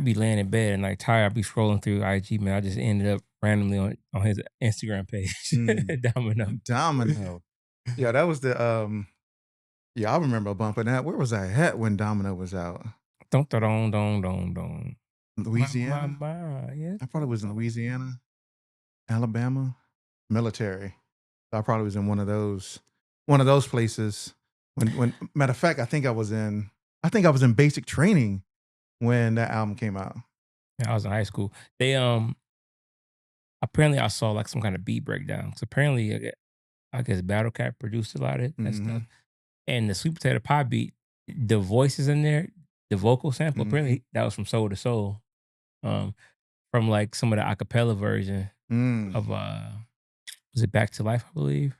be laying in bed and like tired. I be scrolling through IG, man. I just ended up randomly on his Instagram page. Domino. Domino. Yeah, that was the yeah, I remember bumping that. Where was I at when Domino was out? Don't don't don't don't don't. Louisiana? Yeah. I probably was in Louisiana, Alabama, military. So I probably was in one of those places when matter of fact, I think I was in basic training when that album came out. Yeah, I was in high school. They apparently I saw like some kind of beat breakdown. So apparently I guess Battlecat produced a lot of that stuff. Mhm. And the sweet potato pie beat, the voices in there, the vocal sample, Mhm. apparently that was from Soul to Soul. Um, from like some of the acapella version Mm. of was it Back to Life, I believe?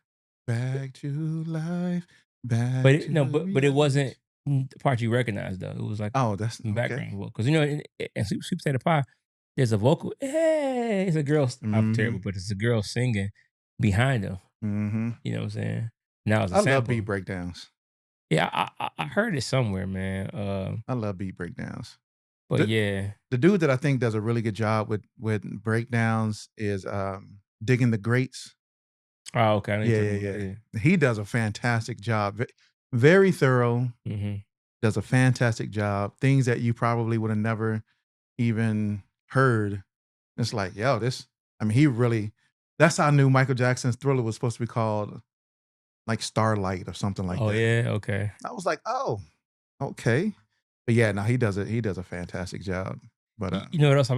Back to life, But back it, to no, but it reality. wasn't the part you recognize though. It was like Oh, that's some okay. background vocal. Because you know, in sweet potato pie, there's a vocal. Hey, it's a girl. I'm terrible, Mhm. but it's a girl singing behind them. Mhm. You know what I'm saying? Now it's a I love beat sample. breakdowns. Yeah, I heard it somewhere, man. I love beat breakdowns. But The yeah. the dude that I think does a really good job with breakdowns is Digging the Greats. Oh, okay. I know you're Yeah, talking yeah, about it. yeah. He does a fantastic job. Very thorough, Mm-hmm. does a fantastic job. Things that you probably would have never even heard. It's like, yo, this I mean, he really that's how I knew Michael Jackson's Thriller was supposed to be called like Starlight or something like Oh that. yeah, okay. I was like, "Oh, okay." But yeah, no, he does a fantastic job. But, You know what else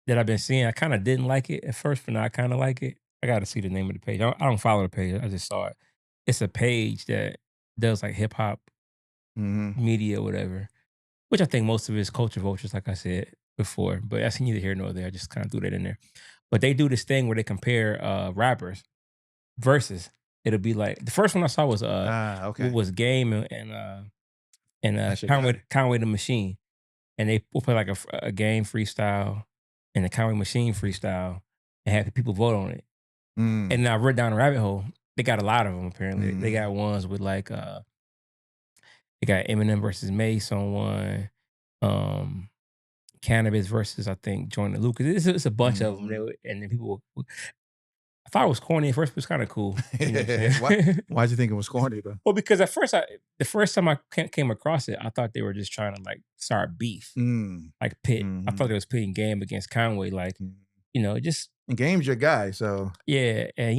that I've been seeing? I kind of didn't like it at first, but now I kind of like it. I got to see the name of the page. I don't follow the page. I just saw it. It's a page that does like hip hop mhm. media, or whatever. Which I think most of it is culture vultures, like I said before. But that's neither here nor there. I just kind of threw that in there. But they do this thing where they compare rappers versus. It'll be like the first one I saw was Ah, what okay. was Game and That's your guy. Conway the Machine, and they will play like a game freestyle and a Conway Machine freestyle, and have the people vote on it. Mm, And I read down the rabbit hole. They got a lot of them apparently. They mhm. got ones with like they got Eminem versus Mace on one, um, Cannabis versus I think Jordan Lucas. It's a bunch of them. Mhm. And then people. I thought it was corny at first, but it's kind of cool. You know what I'm Why saying? why'd you think it was corny though? Well, because at first, the first time I came across it, I thought they were just trying to like start beef, Mm, like pit. I thought mhm, they was pitting Game against Conway, like mhm. just And Game's your guy, so yeah. And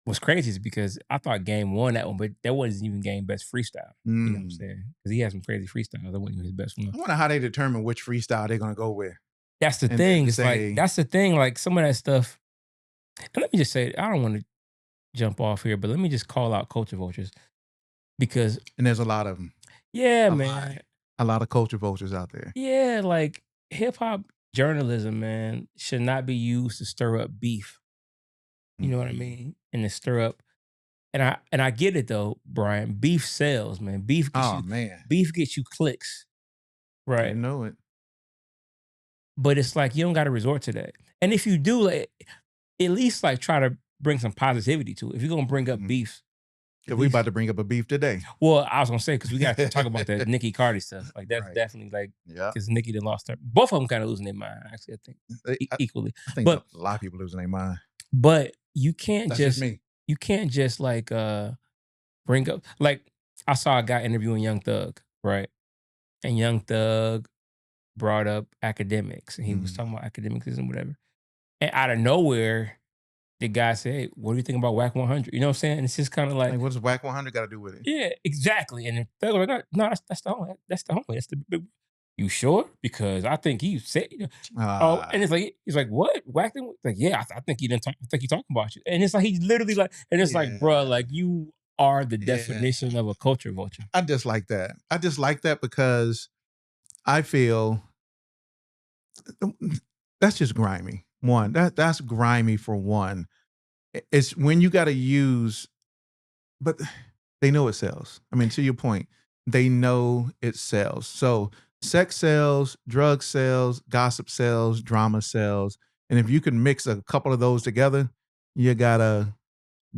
what's crazy is because I thought Game won that one, but that wasn't even Game best freestyle. You know what I'm mm. saying? Because he had some crazy freestyles. That wasn't even his best one. I wonder how they determine which freestyle they're gonna go with That's the and thing. It's like say that's the thing. Like some of that stuff. And let me just say, I don't want to jump off here, but let me just call out culture vultures because and there's a lot of them. yeah, A lot. man. A lot of culture vultures out there. Yeah, like hip hop journalism, man, should not be used to stir up beef. You know what I Mhm. mean? And to stir up and I get it though, Brian. Beef sells, man. Oh, man. Beef gets you clicks, You right? know it. But it's like you don't gotta resort to that. And if you do, like at least like try to bring some positivity to it. If you're gonna bring up Mhm. beef, at 'Cause we about least to bring up a beef today. well, I was gonna say because we got to talk about that Nicki Cardi stuff. Like that's Right. definitely like Yeah. because Nicki done lost her. Both of them kind of losing their mind. Actually, I think I equally. I think a But lot of people losing their mind. you can't That's just just me. like bring up like I saw a guy interviewing Young Thug, right? And Young Thug brought up academics, and he was Mhm. talking about academics and whatever. And out of nowhere, the guy said, "Hey, what do you think about Whack 100?" You know what I'm saying? And it's just kind of like Like, what does Whack 100 gotta do with it? yeah, exactly. And they're like, no, that's the homie. That's the homie. That's the big. You sure? Because I think he said, oh, and Ah, it's like he's like, what? Whacked like, yeah, I think he didn't. I think he talking about you. And it's like he's literally like, and it's like, bro, yeah, like you are the yeah. definition of a culture vulture. I just like that. I just like that because I feel that's just grimy. One, that's grimy for one. It's when you gotta use but they know it sells. I mean, to your point, they know it sells. So sex sells, drug sells, gossip sells, drama sells. And if you can mix a couple of those together, you got a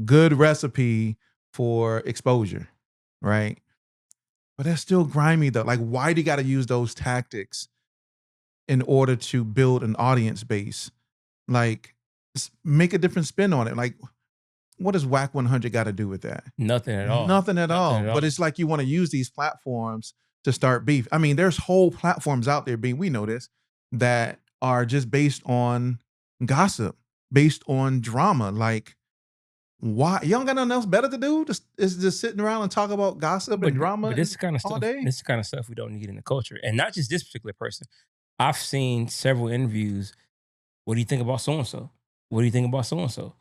good recipe for exposure, right? But that's still grimy though. Like, why do you got to use those tactics in order to build an audience base. Like, make a different spin on it. Like, what does Whack 100 got to do with that? Nothing at all. Nothing at Nothing all. at But all. it's like you want to use these platforms to start beef. I mean, there's whole platforms out there, B, we know this, that are just based on gossip, based on drama. Like, why you don't got nothing else better to do? Just is just sitting around and talk about gossip and drama But this is kind of all stuff. day? This is kind of stuff we don't need in the culture, and not just this particular person. I've seen several interviews. What do you think about so and so? What do you think about so and so?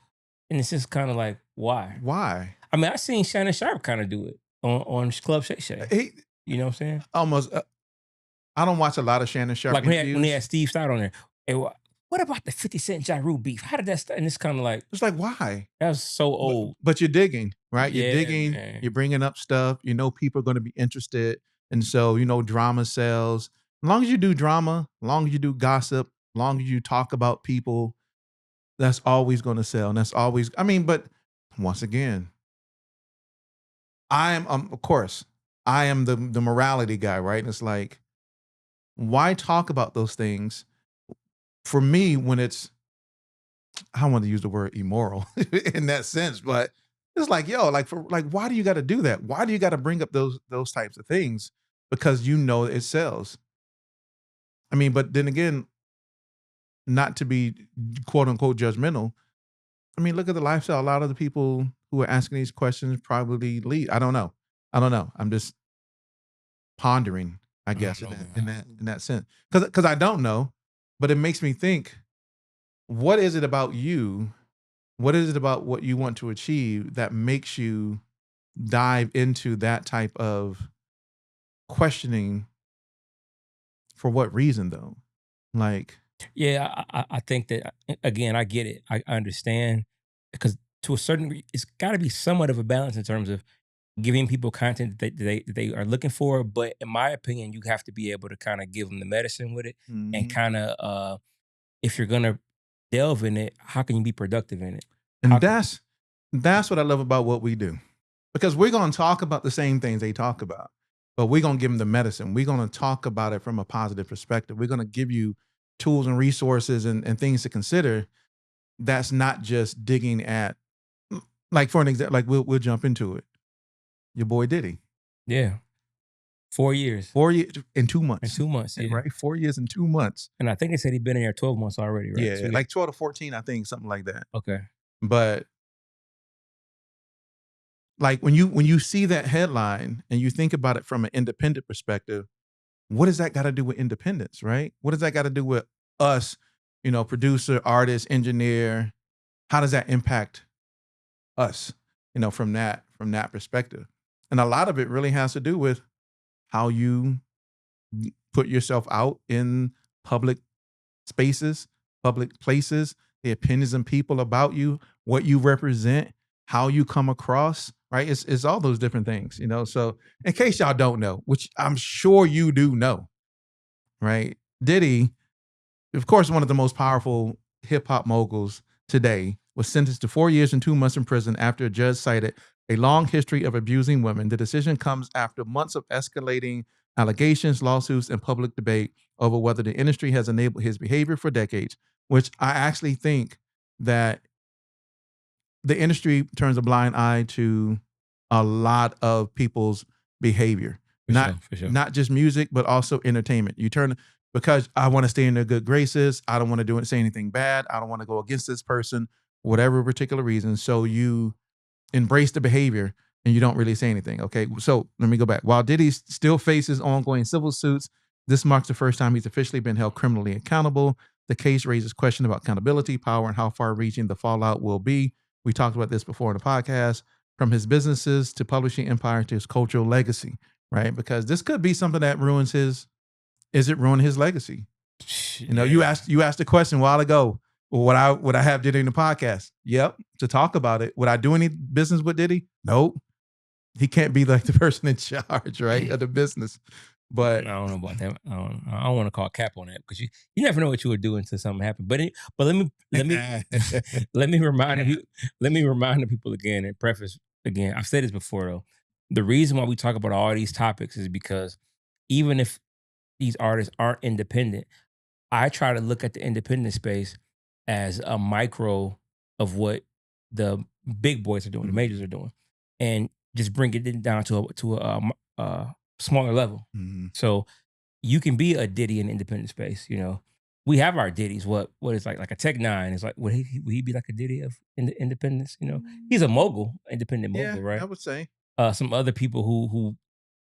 And it's just kind of like, why? Why? I mean, I seen Shannon Sharp kind of do it on Club Shay Shay. He You know what I'm saying? almost. I don't watch a lot of Shannon Sharp Like when they interviews. had Steve Stout on there. Hey, what about the 50 Cent Ja Rule beef? How did that start? And it's kind of like, It's like, why? that was so But old. but you're digging, right? You're Yeah, digging, man. you're bringing up stuff, you know people are gonna be interested, and so, drama sells. As long as you do drama, as long as you do gossip, as long as you talk about people, that's always gonna sell, and that's always I mean, but once again, I am, of course, I am the morality guy, right? And it's like, why talk about those things? For me, when it's I don't want to use the word immoral in that sense, but it's like, yo, like why do you got to do that? Why do you got to bring up those types of things? Because you know it sells. I mean, but then again, not to be quote unquote judgmental. I mean, look at the lifestyle. A lot of the people who are asking these questions probably lead. I don't know. I don't know. I'm just pondering, I I don't guess, know, man. in that sense. Because I don't know, but it makes me think, what is it about you? What is it about what you want to achieve that makes you dive into that type of questioning? For what reason though? Like, Yeah, I think that again, I get it. I understand because to a certain degree, it's got to be somewhat of a balance in terms of giving people content that they are looking for. But in my opinion, you have to be able to kind of give them the medicine with it, and mhm. kind of if you're gonna delve in it, how can you be productive in it? How And can that's what I love about what we do. Because we're going to talk about the same things they talk about, but we're going to give them the medicine. We're going to talk about it from a positive perspective. We're going to give you tools and resources and things to consider. That's not just digging at, like, for an example, like we'll jump into it. Your boy Diddy, yeah, 4 years 4 years in two and months, 2 months, yeah. right? 4 years and 2 months. And I think they said he'd been in there 12 months already, right? Yeah, like 12 to 14, I think, something like that. Okay. But like when you see that headline and you think about it from an independent perspective, what does that got to do with independence, right? What does that got to do with us, producer, artist, engineer? How does that impact us, from that perspective? And a lot of it really has to do with how you put yourself out in public spaces, public places, the opinions and people about you, what you represent, how you come across, right? It's all those different things. So in case y'all don't know, which I'm sure you do know, right? Diddy, of course, one of the most powerful hip hop moguls today, was sentenced to 4 years and 2 months in prison after a judge cited a long history of abusing women. The decision comes after months of escalating allegations, lawsuits, and public debate over whether the industry has enabled his behavior for decades, which I actually think that the industry turns a blind eye to a lot of people's behavior. For Not sure, for sure. not just music, but also entertainment. You turn because I want to stay in their good graces. I don't want to say anything bad. I don't want to go against this person, whatever particular reason. So you embrace the behavior and you don't really say anything. Okay. So let me go back. While Diddy still faces ongoing civil suits, this marks the first time he's officially been held criminally accountable. The case raises questions about accountability, power, and how far reaching the fallout will be. We talked about this before in the podcast, from his businesses to publishing empire to his cultural legacy, right? Because this could be something that ruins is it ruin his legacy? You Yeah. asked a question a while ago. Well, would I have Diddy in the podcast? Yep, to talk about it. Would I do any business with Diddy? Nope. He can't be like the person in charge, right, of the business. I But don't know about that. I don't want to call cap on that because you never know what you would do until something happened. But let me let me remind you let me remind the people again and preface again. I've said this before though. The reason why we talk about all these topics is because even if these artists aren't independent, I try to look at the independent space as a micro of what the big boys are doing, the majors are Mhm. doing, and just bring it down to a smaller level. Mhm. So you can be a Diddy in independent space. We have our Diddies. What is like a Tech Nine is like. Would he be like a Diddy of independence? He's a mogul, independent Yeah, mogul, I right? would say. Some other people who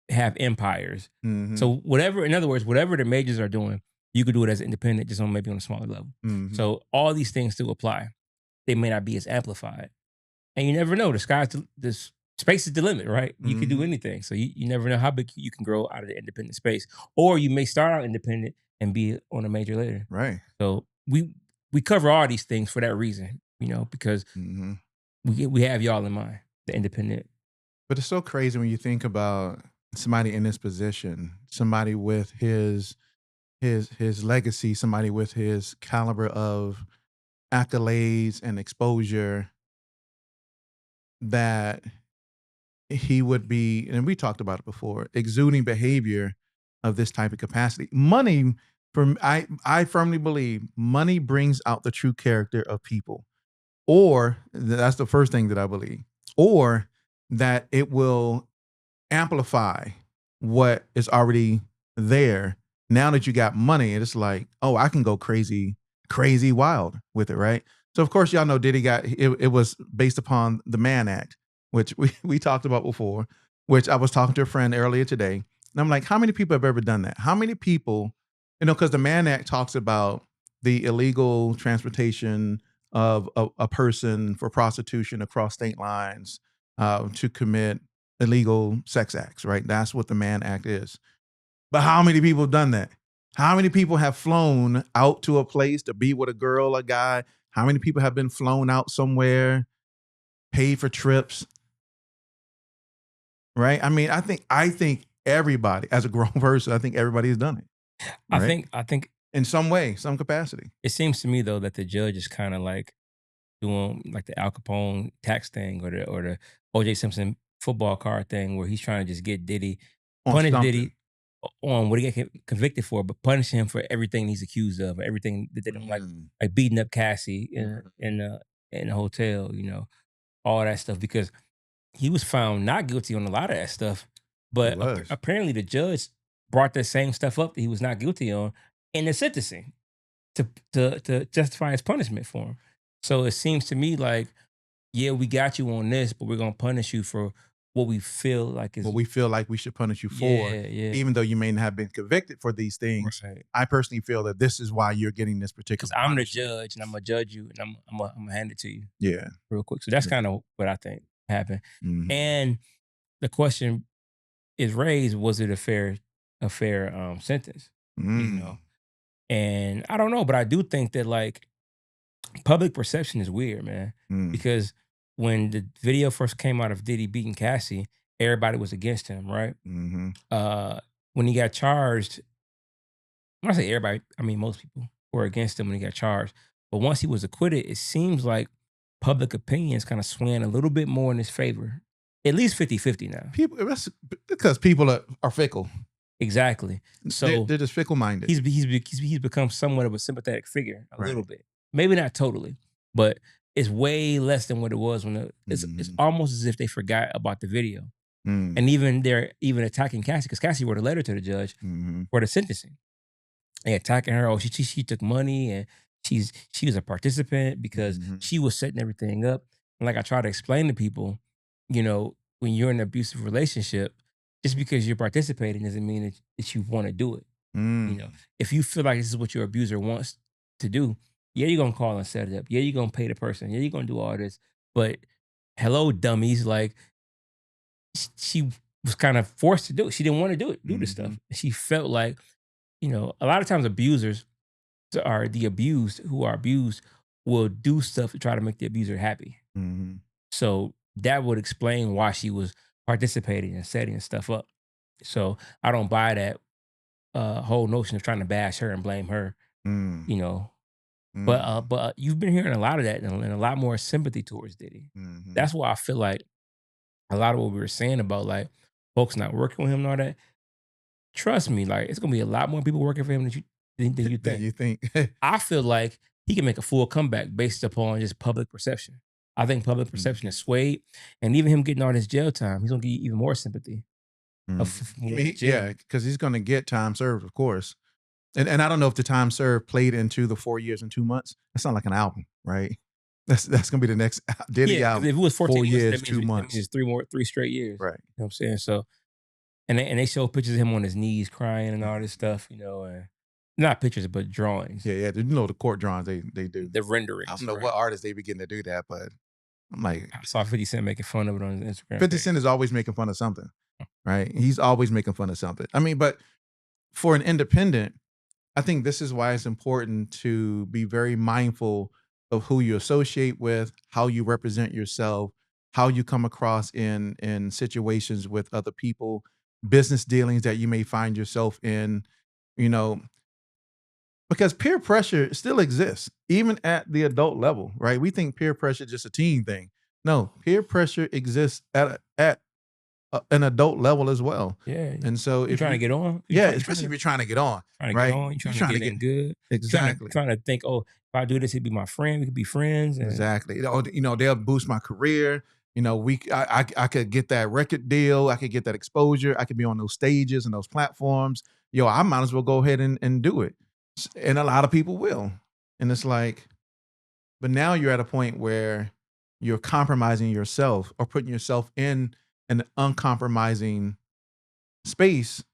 have empires. Mhm. So whatever, in other words, whatever the majors are doing, you could do it as independent, just on maybe on a smaller level. Mhm. So all these things still apply. They may not be as amplified, and you never know. This space is the limit, right? You could do Mhm. anything. So you never know how big you can grow out of the independent space, or you may start out independent and be on a major later. Right. So we cover all these things for that reason, because Mhm. we have y'all in mind, the independent. But it's so crazy when you think about somebody in this position, somebody with his legacy, somebody with his caliber of accolades and exposure that he would be, and we talked about it before, exuding behavior of this type of capacity. Money, from I firmly believe money brings out the true character of people. Or that's the first thing that I believe. Or that it will amplify what is already there. Now that you got money, it's like, oh, I can go crazy, crazy wild with it, right? So of course, y'all know Diddy got it. It was based upon the Mann Act, which we talked about before. Which I was talking to a friend earlier today, and I'm like, how many people have ever done that? How many people, because the Mann Act talks about the illegal transportation of a person for prostitution across state lines to commit illegal sex acts, right? That's what the Mann Act is. But how many people have done that? How many people have flown out to a place to be with a girl, a guy? How many people have been flown out somewhere, paid for trips, right? I mean, I think everybody, as a grown person, I think everybody has done it, I right? think I think In some way, some capacity. it seems to me though that the judge is kind of like doing like the Al Capone tax thing, or the OJ Simpson football card thing, where he's trying to just get Diddy, On punish something. Diddy on what he got convicted for, but punish him for everything he's accused of, everything that they don't Mm, like beating up Cassie in mhm. in a hotel, all that stuff, because he was found not guilty on a lot of that stuff, He but was. apparently the judge brought that same stuff up that he was not guilty on in the sentencing to justify his punishment for him. So it seems to me like, yeah, we got you on this, but we're gonna punish you for what we feel like What is. we feel like we should punish you for, Yeah, yeah, even though you may not have been convicted for these things. right. I personally feel that this is why you're getting this Because particular I'm the punishment. judge and I'm gonna judge you, and I'm gonna hand it to you Yeah. real quick. So that's Yeah. kind of what I think happened. Mhm. And the question is raised: was it a fair sentence? You Mm. know, and I don't know, but I do think that like public perception is weird, man. Mm. Because when the video first came out of Diddy beating Cassie, everybody was against him, right? Mhm. Uh, when he got charged, when I say everybody, I mean most people were against him when he got charged. But once he was acquitted, it seems like public opinion is kind of swaying a little bit more in his favor. At least 50-50 now. People, that's because people are fickle. Exactly. So They're just fickle minded. he's become somewhat of a sympathetic figure, a little Right. bit. Maybe not totally, but it's way less than what it was when it's Mhm. almost as if they forgot about the video. Mm. And even they're even attacking Cassie, because Cassie wrote a letter to the judge Mhm. for the sentencing. They attacking her. Oh, she took money, and she was a participant because Mhm. she was setting everything up. And like I try to explain to people, when you're in an abusive relationship, just because you're participating doesn't mean that you want to do it. You know, Mm. if you feel like this is what your abuser wants to do, yeah, you're gonna call and set it up. Yeah, you're gonna pay the person. Yeah, you're gonna do all this. But hello, dummies. Like she was kind of forced to do it. She didn't want to do this stuff. Mhm. She felt like, a lot of times abusers are the abused who are abused will do stuff to try to make the abuser happy. Mhm. So that would explain why she was participating and setting stuff up. So I don't buy that whole notion of trying to bash her and blame her, Mm. you know. Mm. But you've been hearing a lot of that, and a lot more sympathy towards Diddy. Mhm. That's why I feel like a lot of what we were saying about like folks not working with him and all that. Trust me, like it's gonna be a lot more people working for him than you That think. you think. I feel like he can make a full comeback based upon just public perception. I think public perception is Mhm. swayed, and even him getting all this jail time, he's gonna get even more sympathy Mhm. from I going mean, to jail. yeah, because he's gonna get time served, of course. And I don't know if the time served played into the 4 years and 2 months. That's not like an album, right? That's gonna be the next Diddy Yeah, because album. if it was 14 4 months, years, that means 2 that means months. it's three straight years. Right. You know what I'm saying? So and they show pictures of him on his knees crying and all this Mhm. stuff, and not pictures, but drawings, Yeah, yeah. The court drawings they do. the I don't renderings, know right? what artists they begin to do that, but I'm like, I saw 50 Cent making fun of it on his Instagram 50 page. Cent is always making fun of something, right? He's always making fun of something. I mean, but for an independent, I think this is why it's important to be very mindful of who you associate with, how you represent yourself, how you come across in situations with other people, business dealings that you may find yourself in, you know, because peer pressure still exists even at the adult level, right? We think peer pressure is just a teen thing. No, peer pressure exists at an adult level as well. Yeah, And so you if trying to you, get on? yeah, You especially if you're trying to get on, trying to get right? on? You You're trying to trying to get get in good? exactly. Trying to think, oh, if I do this, he'd be my friend. We could be friends. And Exactly. They'll boost my career. I could get that record deal. I could get that exposure. I could be on those stages and those platforms. I might as well go ahead and do it. And a lot of people will. And it's like, but now you're at a point where you're compromising yourself or putting yourself in an uncompromising space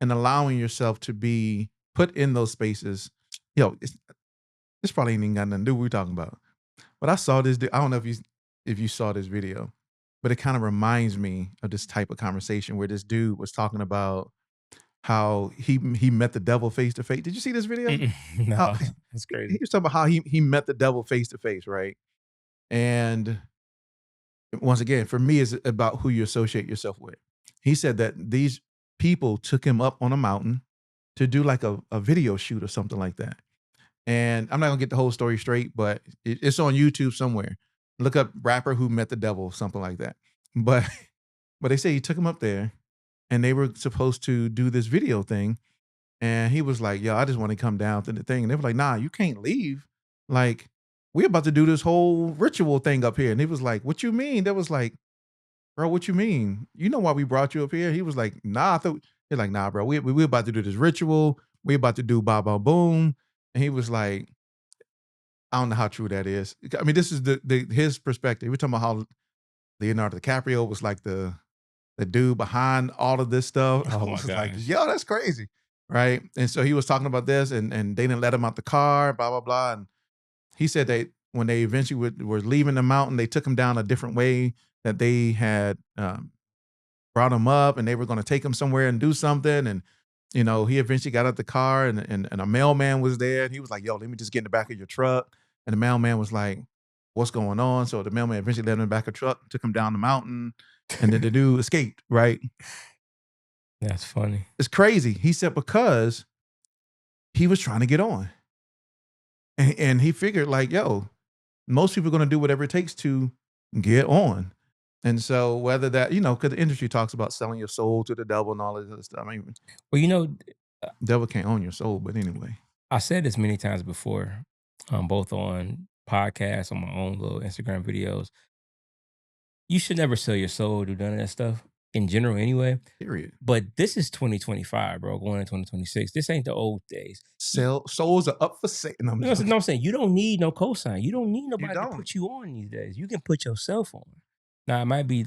and allowing yourself to be put in those spaces. This probably ain't even got nothing to do with what we're talking about. But I saw this. I don't know if you saw this video, but it kind of reminds me of this type of conversation where this dude was talking about how he met the devil face to face. Did you see this video? How no, that's he crazy. was talking about how he met the devil face to face, right? And once again, for me, it's about who you associate yourself with. He said that these people took him up on a mountain to do like a video shoot or something like that. And I'm not gonna get the whole story straight, but it's on YouTube somewhere. Look up rapper who met the devil, something like that. But but they say he took him up there and they were supposed to do this video thing. And he was like, yo, I just want to come down to the thing. And they were like, nah, you can't leave. Like, we're about to do this whole ritual thing up here. And he was like, what you mean? That was like, bro, what you mean? You know why we brought you up here? He was like, nah, I thought he's like, nah, bro, we about to do this ritual. We about to do ba ba boom. And he was like, I don't know how true that is. I mean, this is his perspective. We're talking about how Leonardo DiCaprio was like the dude behind all of this stuff. I Oh my was like, gosh. yo, that's crazy. Right. And so he was talking about this and they didn't let him out the car, blah, blah, blah. And he said that when they eventually were leaving the mountain, they took him down a different way that they had brought him up and they were going to take him somewhere and do something. And, he eventually got out the car and a mailman was there. And he was like, yo, let me just get in the back of your truck. And the mailman was like, what's going on? So the mailman eventually let him in the back of the truck, took him down the mountain. And then the dude escaped, right? That's funny. It's crazy. He said because he was trying to get on. And he figured like, yo, most people are going to do whatever it takes to get on. And so whether that, because the industry talks about selling your soul to the devil and all this other stuff. I mean, Well, devil can't own your soul, but anyway. I said this many times before, both on podcasts, on my own little Instagram videos. You should never sell your soul, do none of that stuff in general anyway. Period. But this is 2025, bro, going into 2026. This ain't the old days. Souls are up for sale. No, I'm You know joking. what I'm saying? You don't need no cosign. You don't need You nobody to don't. put you on these days. You can put yourself on. Now it might be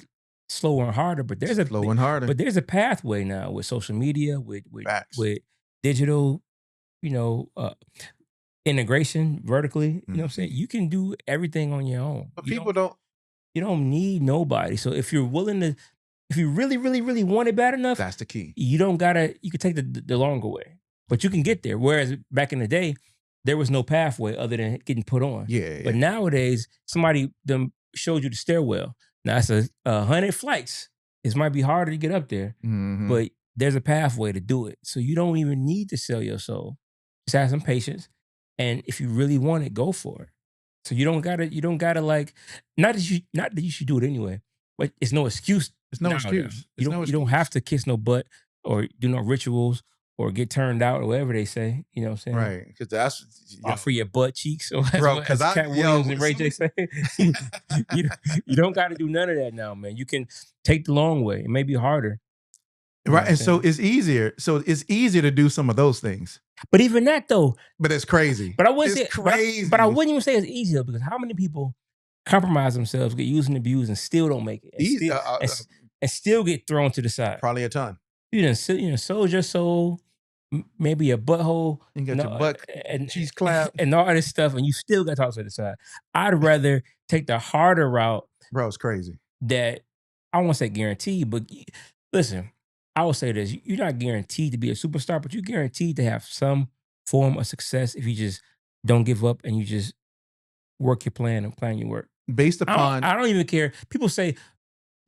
slower and harder, but Flowing harder. there's a pathway now with social media, Facts. with digital, you know, uh, integration vertically. You know what I'm saying? Mhm. You can do everything on your own. But people don't. You don't need nobody. So if you're willing to, if you really, really, really want it bad enough, That's the key. you don't gotta. You can take the longer way, but you can get there. Whereas back in the day, there was no pathway other than getting put on. Yeah. But nowadays, somebody them showed you the stairwell. Now it's 100 flights. It might be harder to get up there, Mhm. but there's a pathway to do it. So you don't even need to sell your soul. Just have some patience, and if you really want it, go for it. So you don't gotta like, not that you should do it anyway, but it's no excuse. It's no Now, excuse. you It's no don't have excuse. to kiss no butt or do no rituals or get turned out or whatever they say. You know what I'm saying? Right. Because that's Offer your butt cheeks, or bro. as Because Cat Williams and Ray J say. you, you don't got to do none of that now, man. You can take the long way. It may be harder. Right. And so it's easier. So it's easier to do some of those things. But even that though, But it's crazy. but I wouldn't It's say crazy. But I wouldn't even say it's easier, because how many people compromise themselves, get used and abused, and still don't make it, and still get thrown to the side. Probably a ton. You done sold your soul, maybe your butthole, You got your butt and cheese clap and all this stuff, and you still got tossed to the side. I'd rather take the harder route. Bro, it's crazy. That I won't say guaranteed, but listen, I will say this: you're not guaranteed to be a superstar, but you're guaranteed to have some form of success if you just don't give up and you just work your plan and plan your work. Based upon, I don't even care. People say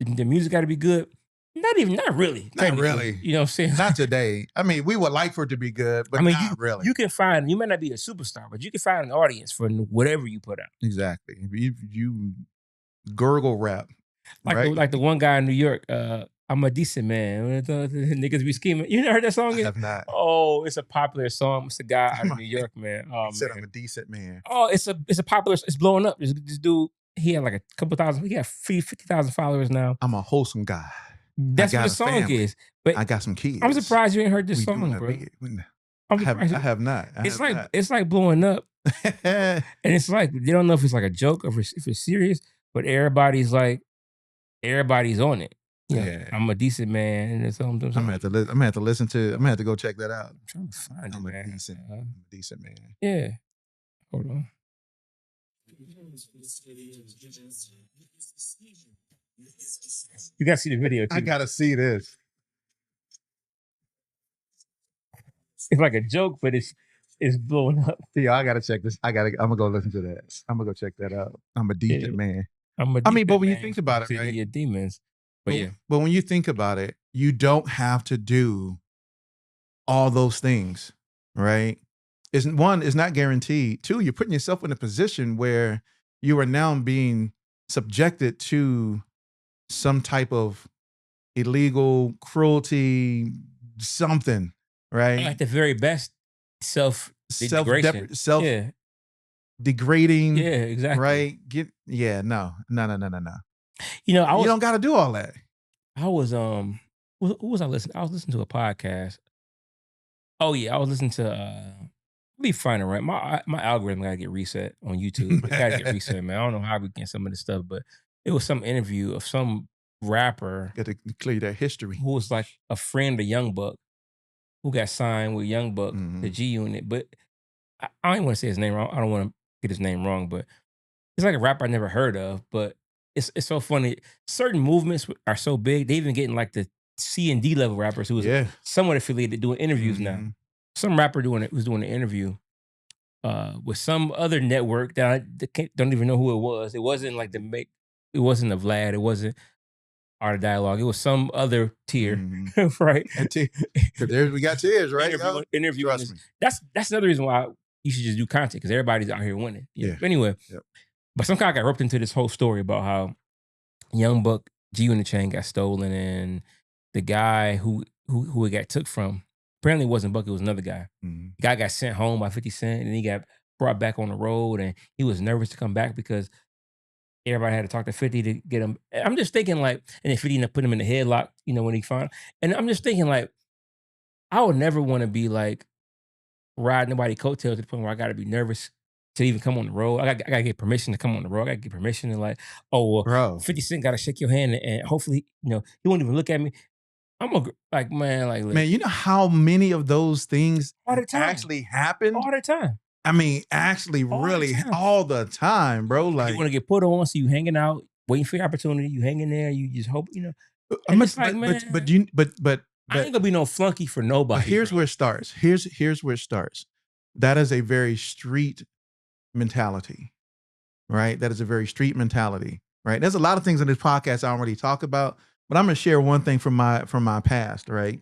the music got to be good. Not really. Not really. You know what I'm saying? Not today. I mean, we would like for it to be good, but not really. You can find, you might not be a superstar, but you can find an audience for whatever you put out. Exactly. You gurgle rap. Like the one guy in New York, I'm a decent man. The niggas be scheming. You never heard that song? I have not. Oh, it's a popular song. It's a guy out of New York, man. Oh, he said, I'm a decent man. Oh, it's a popular, it's blowing up. This dude, he had like a couple thousand, he got 50,000 followers now. I'm a wholesome guy. That's what the song is. But I got some kids. I'm surprised you ain't heard this song, bro. I have not. It's like blowing up. And it's like, they don't know if it's like a joke or if it's serious, but everybody's on it. Yeah. I'm a decent man. And it's I'm gonna have to listen to it. I'm gonna have to go check that out. I'm trying to find I'm it, man. I'm a decent man. Yeah. Hold on. You gotta see the video too. I gotta see this. It's like a joke, but it's blowing up. Yeah, I gotta check this. I'm gonna go listen to that. I'm gonna go check that out. I'm a decent man. But when you think about it, right? Your demons. But but when you think about it, you don't have to do all those things, right? It's not guaranteed. Two, you're putting yourself in a position where you are now being subjected to some type of illegal cruelty, something, right? At the very best, degrading. Yeah, exactly. Right? No. You know, you don't got to do all that. I was who was I listening? I was listening to a podcast. Oh yeah, I was listening to let me find it right. My algorithm gotta get reset on YouTube. It gotta get reset, man. I don't know how we get some of this stuff, but it was some interview of some rapper. Got to clear that history. Who was like a friend of Young Buck, who got signed with Young Buck, the G Unit. But I don't want to say his name wrong. I don't want to get his name wrong, but it's like a rapper I never heard of. But it's so funny. Certain movements are so big. They even getting like the C and D level rappers who was somewhat affiliated doing interviews now. Some rapper was doing an interview with some other network that I don't even know who it was. It wasn't like it wasn't a Vlad. It wasn't Art of Dialogue. It was some other tier, right? We got tiers, right? Interview. That's another reason why you should just do content, because everybody's out here winning. Yeah. But anyway, but some guy got roped into this whole story about how Young Buck G Unit chain got stolen, and the guy who it got took from apparently wasn't Buck, it was another guy. The guy got sent home by 50 Cent, and he got brought back on the road, and he was nervous to come back because everybody had to talk to 50 to get him. I'm just thinking like, and then 50 put him in the headlock, when he found. And I'm just thinking like, I would never want to be like riding nobody coattails to the point where I got to be nervous to even come on the road. I got to get permission to come on the road. I got to get permission to like, bro, 50 Cent got to shake your hand, and hopefully, he won't even look at me. Man, you know how many of those things actually happen? All the time. I mean, actually, really, all the time, bro. Like, you want to get put on, so you hanging out, waiting for your opportunity. You hanging there. You just hope, But I ain't gonna be no flunky for nobody. But here's where it starts. Here's where it starts. That is a very street mentality, right? That is a very street mentality, right? There's a lot of things in this podcast I don't really talk about, but I'm gonna share one thing from my past, right?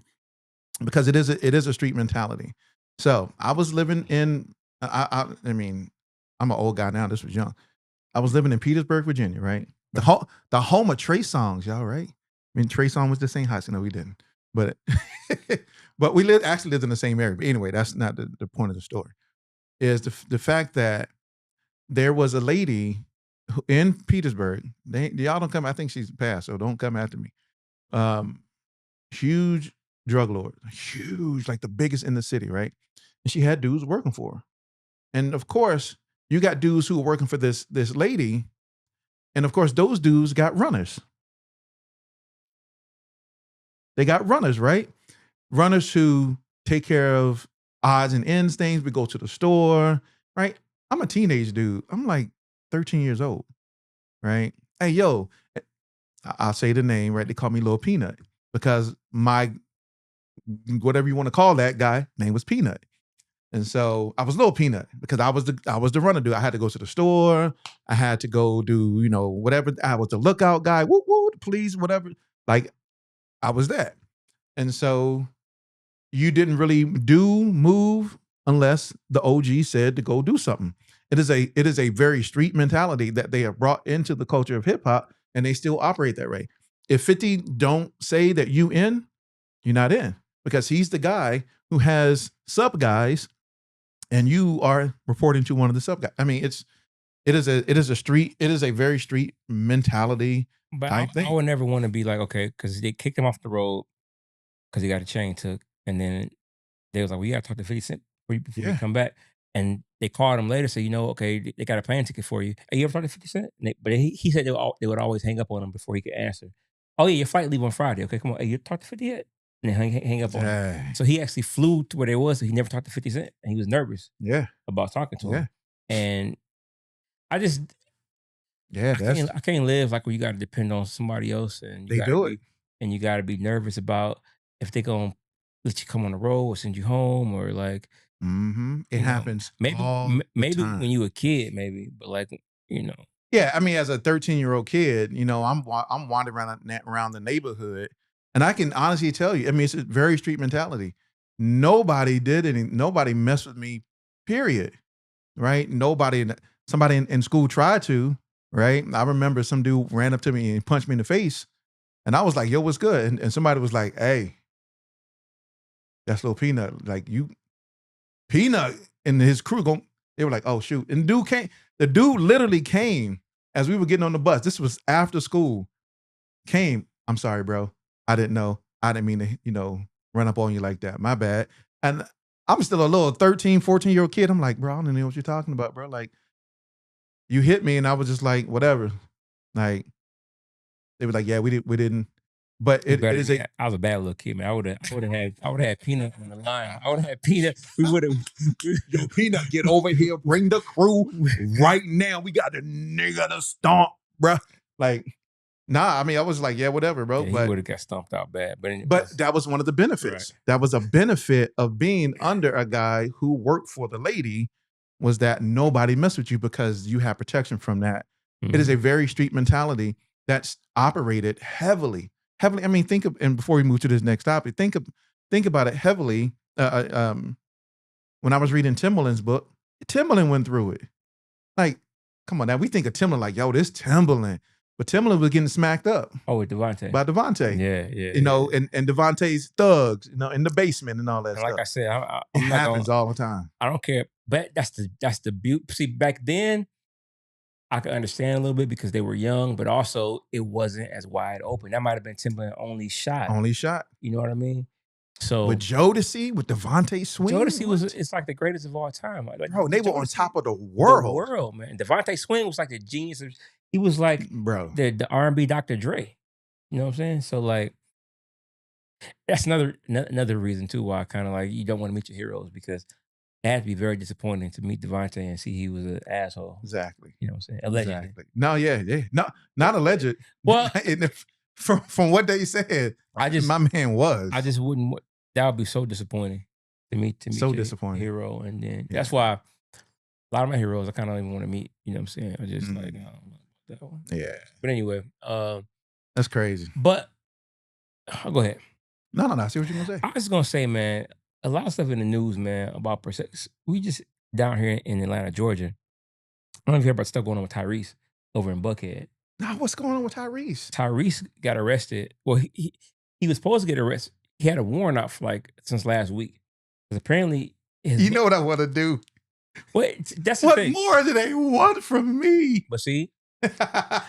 Because it is a street mentality. So I was living in. I mean, I'm an old guy now. This was young. I was living in Petersburg, Virginia, right? The home of Trey Songz, y'all, right? I mean, Trey Songz was the same high school. No, we didn't. But but actually lived in the same area. But anyway, that's not the point of the story. Is the fact that there was a lady in Petersburg. Y'all don't come. I think she's passed, so don't come after me. Huge drug lord, huge, like the biggest in the city, right? And she had dudes working for her. And of course, you got dudes who were working for this lady, and of course, those dudes got runners. They got runners, right? Runners who take care of odds and ends things. We go to the store, right? I'm a teenage dude. I'm like 13 years old, right? Hey, yo, I'll say the name, right? They call me Little Peanut because my, whatever you want to call that guy, name was Peanut. And so I was Little Peanut because I was the runner dude. I had to go to the store. I had to go do, whatever. I was the lookout guy. Woo, woo, police, whatever. Like I was that. And so you didn't really move unless the OG said to go do something. It is a very street mentality that they have brought into the culture of hip hop, and they still operate that way. If 50 don't say that you in, you're not in, because he's the guy who has sub guys, and you are reporting to one of the sub guys. I mean, it is a very street mentality But type thing. I would never want to be like, okay, because they kicked him off the road because he got a chain took, and then they was like, well, you got to talk to 50 Cent before you come back. And they called him later, say, okay, they got a plane ticket for you. Hey, you ever talk to 50 Cent? But he said they would always hang up on him before he could answer. Oh yeah, your flight leave on Friday. Okay, come on. Hey, you talked to 50 yet? And then hang up on him. So he actually flew to where they was, so he never talked to 50 Cent. And he was nervous about talking to him. And I just I can't live like where you gotta depend on somebody else, and you gotta be nervous about if they gonna let you come on the road or send you home, or like It happens maybe all the time. when you a kid, maybe, but like Yeah, I mean, as a 13-year-old kid, I'm wandering around the neighborhood, and I can honestly tell you, I mean, it's a very street mentality. Nobody messed with me, period. Right? Somebody in school tried to, right? I remember some dude ran up to me and punched me in the face, and I was like, yo, what's good? And somebody was like, hey, that's Little Peanut. Like, Peanut and his crew they were like, oh shoot. And the dude literally came as we were getting on the bus. This was after school. Came, I'm sorry, bro. I didn't know. I didn't mean to, run up on you like that. My bad. And I'm still a little 13, 14-year-old kid. I'm like, bro, I don't know what you're talking about, bro. Like, you hit me, and I was just like, whatever. Like, they were like, yeah, we didn't. But it is I was a bad little kid, man. I would have had Peanut on the line. I would have had Peanut. We would have. Yo, Peanut, get over here. Bring the crew right now. We got the nigga to stomp, bro. Like, nah. I mean, I was like, yeah, whatever, bro. Yeah, but he would have got stomped out bad. But that was one of the benefits. Right. That was a benefit of being under a guy who worked for the lady, was that nobody messed with you because you have protection from that. Mm-hmm. It is a very street mentality that's operated heavily. I mean, and before we move to this next topic, think about it heavily. When I was reading Timbaland's book, Timbaland went through it. Like, come on now, we think of Timbaland like, yo, this Timbaland. But Timbaland was getting smacked up. Oh, with Devontae. By Devontae. Yeah. And Devontae's thugs, in the basement and all that stuff. Like I said, it happens all the time. I don't care. But that's the beauty. See, back then, I could understand a little bit because they were young, but also it wasn't as wide open. That might have been Timbaland's only shot. You know what I mean? So with Jodeci, with Devontae Swing, it's like the greatest of all time. Like, bro, they were on top of the world. The world, man. Devontae Swing was like the genius. He was like, bro, the R&B Dr. Dre. You know what I'm saying? So like, that's another reason too why I kind of like you don't want to meet your heroes, because it had to be very disappointing to meet Devontae and see he was an asshole. Exactly. You know what I'm saying? Allegedly. Exactly. No, yeah. No, not alleged. Well, from what they said, my man was. I just wouldn't. That would be so disappointing to meet so disappointing hero, and then that's why a lot of my heroes I kind of don't even want to meet. You know what I'm saying? I just like, I don't know that one. Yeah. But anyway, that's crazy. But I'll go ahead. No. I see what you're gonna say. I was gonna say, man, a lot of stuff in the news, man, about we just down here in Atlanta, Georgia. I don't know if you heard about stuff going on with Tyrese over in Buckhead. Now, what's going on with Tyrese? Tyrese got arrested. Well, he was supposed to get arrested. he had a warrant out for like since last week. 'Cause apparently his You know what I want to do? that's the What thing. more do they want from me? But see,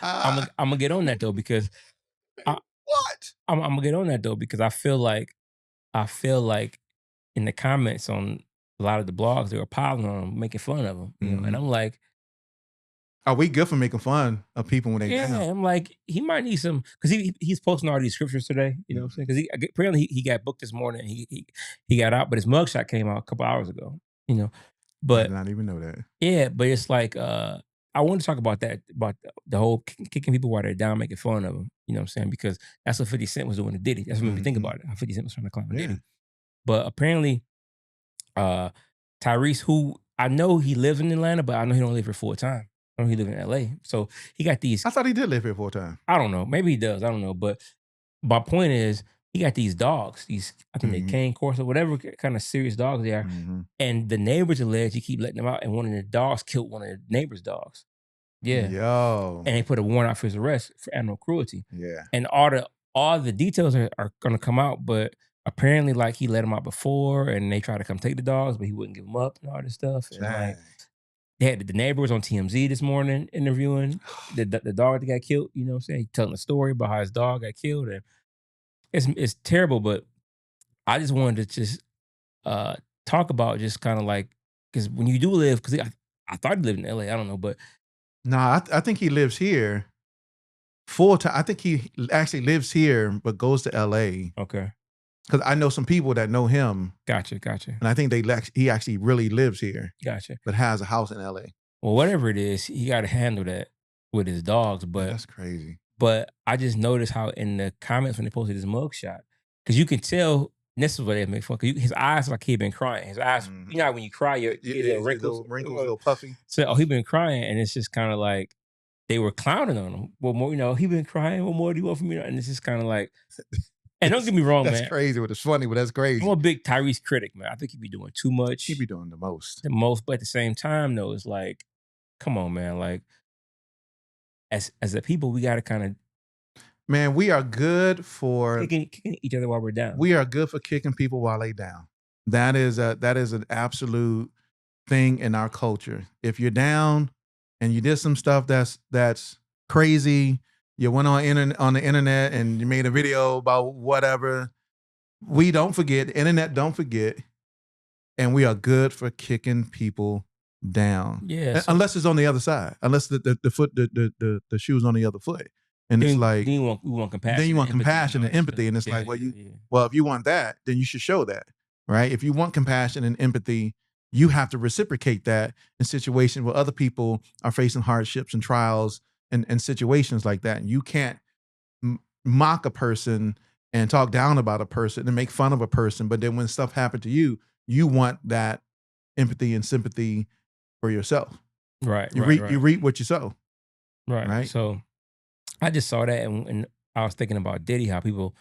I'm gonna get on that though because I, What? I'm gonna get on that though because I feel like in the comments on a lot of the blogs they were piling on him, making fun of him, you know, and Mhm. I'm like, Are we good for making fun of people when they yeah, down? I'm like, he might need some because he's posting all these scriptures today, you know what I'm saying? Mhm. Because apparently he got booked this morning, he got out, but his mugshot came out a couple hours ago, you know, I did but not even know that. yeah, but it's like, I want to talk about that, about the whole kicking people while they're down, making fun of them. You know what I'm saying? Because that's what 50 Cent was doing to Diddy. That's what made me think Mhm. about it. How 50 Cent was trying to clown Yeah. Diddy. But apparently, uh, Tyrese, who I know he lives in Atlanta, but I know he don't live here full time. I know he live in LA. So he got these, I thought he did live here full time. I don't know, maybe he does. I don't know. But my point is, he got these dogs, these, I think they Mhm. cane corso, whatever kind of serious dogs they are. Mhm. And the neighbors allege he keep letting them out. And one of the dogs killed one of the neighbor's dogs. Yeah. Yo. And they put a warrant out for his arrest for animal cruelty. Yeah. And all the details are gonna come out, but apparently, like, he let him out before, and they tried to come take the dogs, but he wouldn't give them up and all this stuff. And like, Dang. they had the neighbor was on TMZ this morning interviewing the dog that got killed. You know what I'm saying? He telling a story about how his dog got killed, and it's terrible. But I just wanted to just uh talk about just kind of like because when you do live, because I thought he lived in LA. I don't know, but Nah, I think he lives here full time. I think he actually lives here, but goes to LA. okay, Because I know some people that know him, gotcha, and I think he actually really lives here, gotcha. but has a house in LA. Well, whatever it is, he got to handle that with his dogs. Yeah, But that's crazy. but I just noticed how in the comments when they posted his mugshot, because you can tell and this is what they make fun. Cause his eyes like he been crying. His eyes, Mhm. you know, how when you cry, you Yeah, get little wrinkles. little wrinkles, little puffy. So, oh, he been crying, and it's just kind of like they were clowning on him. What more, you know, he been crying. What more do you want from me? And it's just kind of like, and don't get me wrong, That's man. crazy. But it's funny, but that's I'm crazy. a big Tyrese critic, man. I think he be doing too He be much, doing the most. the most. But at the same time, though, it's like, come on, man. Like as a people, we got to kind of Man, we are good for kicking each other while we're down. kicking people while they down. That is an absolute thing in our culture. If you're down and you did some stuff that's crazy, you went on the internet and you made a video about whatever, we don't forget, the internet don't forget, and we are good for kicking people down. Yeah. So Unless it's on the other side. Unless the shoe's on the other foot. And it's like, then we want then compassion you and want empathy and compassion all and that stuff. empathy. And it's Yeah, like, yeah. well, if you want that, then you should show that, right? If you want compassion and empathy, you have to reciprocate that in situations where other people are facing hardships and trials and situations like that. And you can't mock a person and talk down about a person and make fun of a person. But then when stuff happened to you, you want that empathy and sympathy for yourself. Right, You right, reap, you right, reap what you sow, right. right? So I just saw that, and I was thinking about Diddy, how people,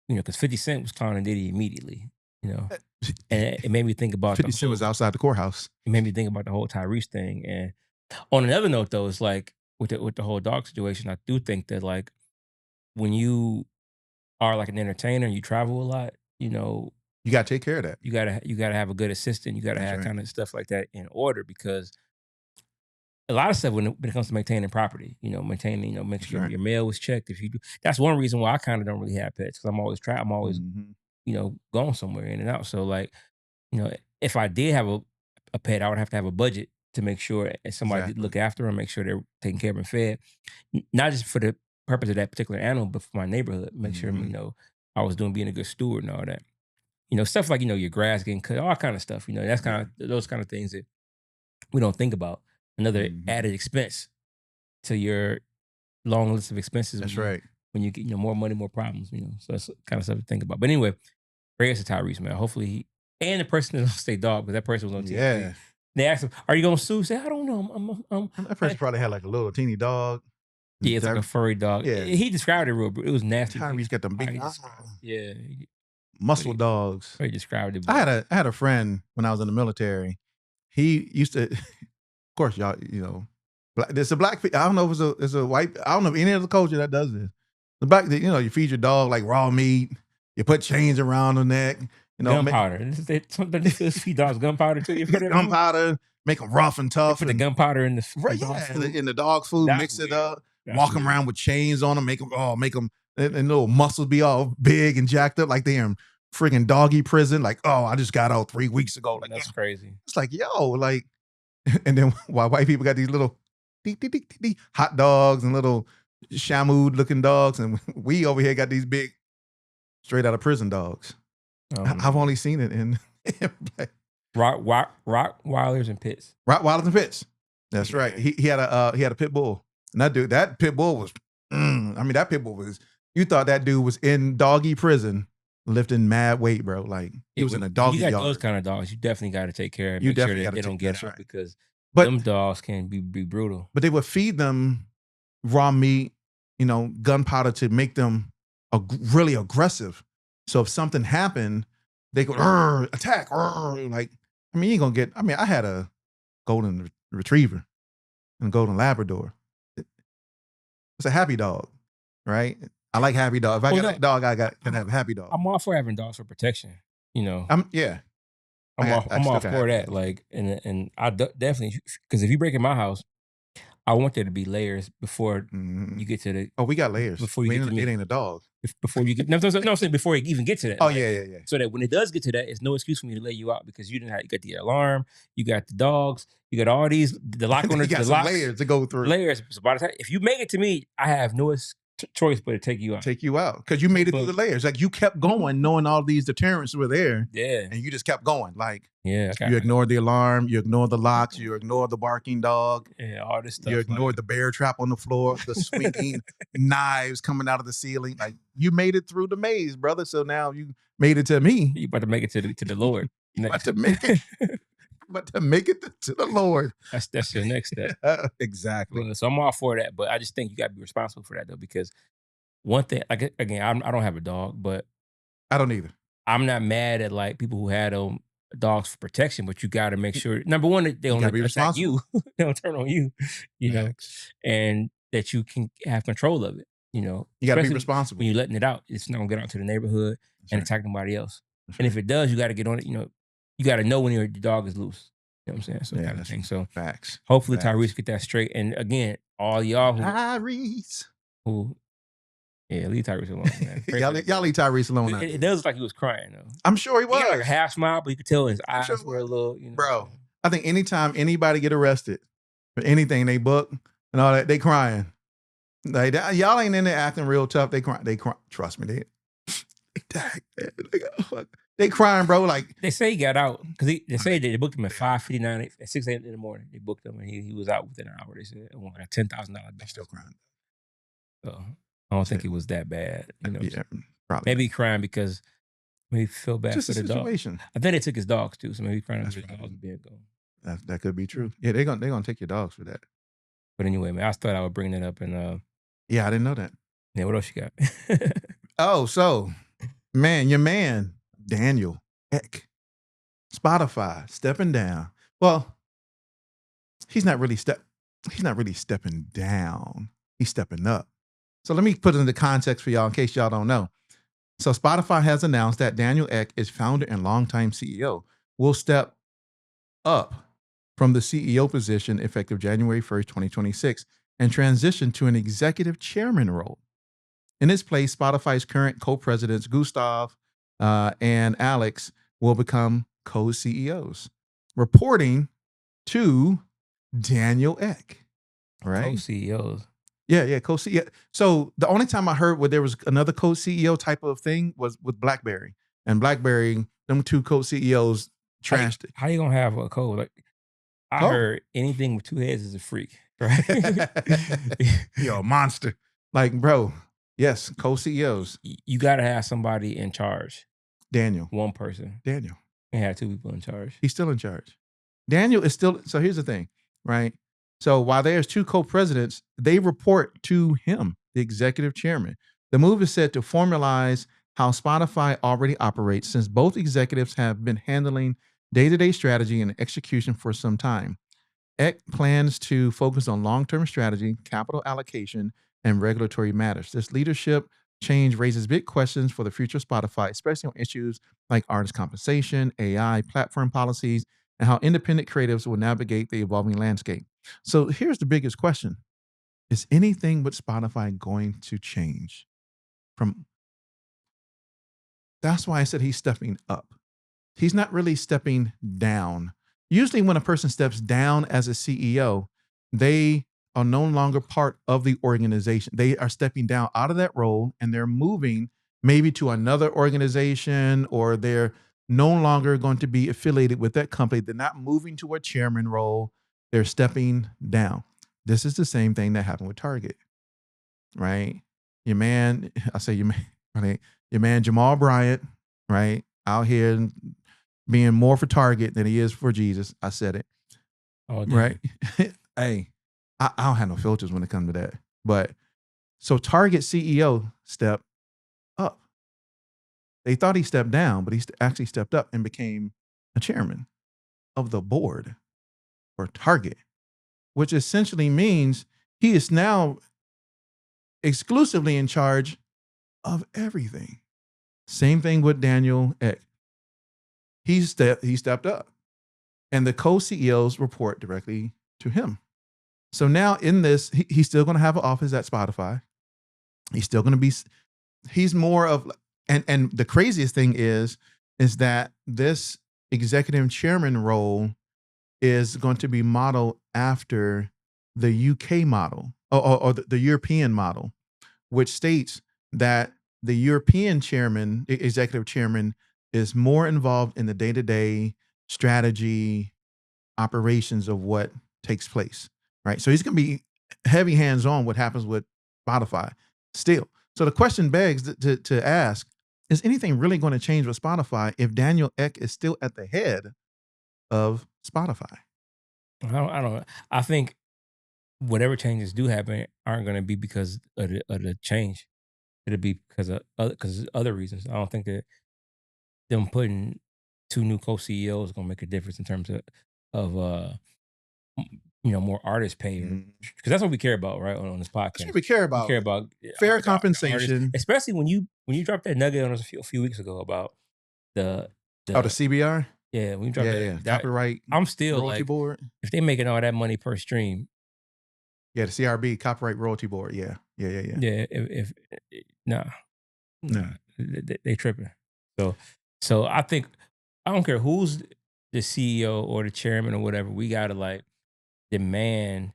you know, because 50 Cent was clowning Diddy immediately, you know, and it made me think about 50 Cent was outside the courthouse. it made me think about the whole Tyrese thing. And on another note, though, it's like with the whole dog situation, I do think that like when you are like an entertainer and you travel a lot, you know, You got to take care of that. you gotta have a good assistant. You gotta That's have right. kind of stuff like that in order because a lot of stuff when it comes to maintaining property, you know, maintaining, you know, make That's sure right. your mail was checked. If you do, that's one reason why I kind of don't really have pets because I'm always I'm always, Mhm. you know, going somewhere in and out. So like, you know, if I did have a pet, I would have to have a budget to make sure somebody did Exactly. look after them, make sure they're taken care of and fed, not just for the purpose of that particular animal, but for my neighborhood, make sure you Mhm. know I was being a good steward and all that. You know, stuff like you know your grass getting cut, all kind of stuff. You know, that's kind Yeah. of those kind of things that we don't think about. Another Mhm. added expense to your long list of expenses That's right. when you get you know more money, more problems. You know, so that's kind of stuff to think about. But anyway, prayers to Tyrese, man. Hopefully he and the person that don't stay dog because that person was on TMZ. Yeah. They asked him, "Are you gonna sue?" He said, "I don't know. That person probably had like a little teeny dog. Yeah, it's like a furry dog." Yeah. He described it real. It was nasty. Tyrese got them How big he described it. Yeah, muscle dogs. he described it. I But had a friend when I was in the military. He used to, of course, y'all, you know, there's a black. I don't know if it's a white. I don't know if any other culture that does this. The black, you know, you feed your dog like raw meat. You put chains around the neck. You know, Gunpowder. They feed dogs gunpowder too. You heard that before? gunpowder, make them rough and They tough. put the and gunpowder in the Right, dog's food. in the dog food, That's mix it weird. up, That's walk them weird. around with chains on them, make them, and little muscles be all big and jacked up like they in friggin' doggy prison. Like, oh, I just got out 3 weeks ago. Like, That's crazy. it's like, yo, like, and then while white people got these little hot dogs and little shamu looking dogs, and we over here got these big, straight out of prison dogs. I've only seen it in Rottweilers and pits. Rottweilers and pits. That's right. He had a pit bull, and that pit bull was. I mean, that pit bull was. You thought that dude was in doggy prison, lifting mad weight, bro. Like he was in a doggy yard. You got yard. those kind of dogs. You definitely got to take care of. You Make definitely sure got that to they don't get out right. because But them dogs can be brutal. But they would feed them raw meat, gunpowder to make them really aggressive. So if something happened, they go attack. Like, I mean, you ain't gonna get. I mean, I had a golden retriever and golden Labrador. It's a happy dog, right? I like happy dog. If I got a dog, can have a happy dog. I'm all for having dogs for protection. I'm all for that. Like, and I definitely, because if you break in my house, I want there to be layers before you get to the. Oh, we got layers. Before you get to me. It ain't a dog. Before you get, no, I'm saying before you even get to that. Oh, yeah. So that when it does get to that, it's no excuse for me to lay you out because you got the alarm, you got the dogs, you got all these, the lock on You got the some locks, layers to go through. Layers. So by the time, if you make it to me, I have no choice but to take you out. Take you out because you made it through the layers. Like you kept going, knowing all these deterrents were there. Yeah, and you just kept going. Like you ignored the alarm, you ignored the locks, you ignored the barking dog. Yeah, all this stuff. You ignored the bear trap on the floor, the swinging knives coming out of the ceiling. Like you made it through the maze, brother. So now you made it to me. You about to make it to the Lord. About to make it. But to make it to the Lord. That's your next step. Exactly. So I'm all for that, but I just think you got to be responsible for that though, because one thing, like again, I don't have a dog, but I don't either. I'm not mad at like people who had dogs for protection, but you got to make sure number one that they don't attack you, they don't turn on you, know, and that you can have control of it. You got to be responsible when you're letting it out. It's not gonna get out to the neighborhood and attack nobody else. And if it does, you got to get on it. You got to know when your dog is loose. You know what I'm saying? So kind of thing. So facts. Hopefully Tyrese get that straight. And again, all y'all leave Tyrese alone, man. y'all leave Tyrese alone. It does look like he was crying though. I'm sure he was. He got like a half smile, but you could tell his eyes were a little. Bro, I think anytime anybody get arrested for anything they book and all that, they crying. Like y'all ain't in there acting real tough. They cry. Trust me, they crying, bro. Like they say he got out because they say they booked him at 5:59 at 6 a.m. in the morning. They booked him and he was out within an hour. They said it was like $10,000. They still crying. So I don't think it was that bad. Yeah, probably. Maybe crying because maybe he feel bad just for the situation. Dog. I think they took his dogs too, so maybe crying for his dogs being gone. That could be true. Yeah, they're gonna take your dogs for that. But anyway, man, I thought I would bring that up and yeah, I didn't know that. Yeah, what else you got? Oh, so man, your man Daniel Ek, Spotify stepping down. Well, he's not really stepping down. He's stepping up. So let me put it into context for y'all in case y'all don't know. So Spotify has announced that Daniel Ek, its founder and longtime CEO, will step up from the CEO position effective January 1st, 2026, and transition to an executive chairman role. In this place, Spotify's current co-presidents, Gustav and Alex, will become co-CEOs, reporting to Daniel Ek. Right? Co-CEOs. Yeah, co-CEO. So the only time I heard where there was another co-CEO type of thing was with BlackBerry. And BlackBerry, them two co-CEOs trashed it. How you gonna have a co? Like I heard anything with two heads is a freak, right? You're a monster. Like, bro, yes, co-CEOs. You gotta have somebody in charge. Daniel. One person. Daniel. And have two people in charge. He's still in charge. Daniel is still, so here's the thing, right? So while there's two co-presidents, they report to him, the executive chairman. The move is set to formalize how Spotify already operates since both executives have been handling day-to-day strategy and execution for some time. Ek plans to focus on long-term strategy, capital allocation, and regulatory matters. This leadership change raises big questions for the future of Spotify, especially on issues like artist compensation, AI, platform policies, and how independent creatives will navigate the evolving landscape. So here's the biggest question: is anything with Spotify going to change? From That's why I said he's stepping up. He's not really stepping down. Usually, when a person steps down as a CEO, they are no longer part of the organization. They are stepping down out of that role and they're moving maybe to another organization, or they're no longer going to be affiliated with that company. They're not moving to a chairman role. They're stepping down. This is the same thing that happened with Target, right? Your man, I say your man, right? Your man Jamal Bryant, right? Out here being more for Target than he is for Jesus. I said it, Oh, right? Hey, I don't have no filters when it comes to that. But so Target CEO stepped up. They thought he stepped down, but he actually stepped up and became a chairman of the board for Target, which essentially means he is now exclusively in charge of everything. Same thing with Daniel Ek. He stepped up, and the co-CEOs report directly to him. So now in this, he's still going to have an office at Spotify. He's still going to be. He's more of, and the craziest thing is that this executive chairman role is going to be modeled after the UK model, or the European model, which states that the European chairman, executive chairman, is more involved in the day-to-day strategy operations of what takes place, right? So he's going to be heavy hands-on what happens with Spotify still. So the question begs to ask, is anything really going to change with Spotify if Daniel Ek is still at the head of Spotify? I don't know. I think whatever changes do happen aren't going to be because of the change. It'll be because of other reasons. I don't think that them putting two new co-CEOs is going to make a difference in terms of more artist pay, Mhm. because that's what we care about, right? On this That's podcast, what we care we about. care about Fair the artists, compensation. especially when you dropped that nugget on us a few weeks ago about the Oh, the the CBR? yeah, when you dropped Yeah, that yeah. that Copyright I'm still royalty like, board. if they making all that money per stream, Yeah, the CRB, copyright royalty board. Yeah, yeah, yeah, yeah. yeah, if nah, No. they tripping. So I think, I don't care who's the CEO or the chairman or whatever, we gotta like demand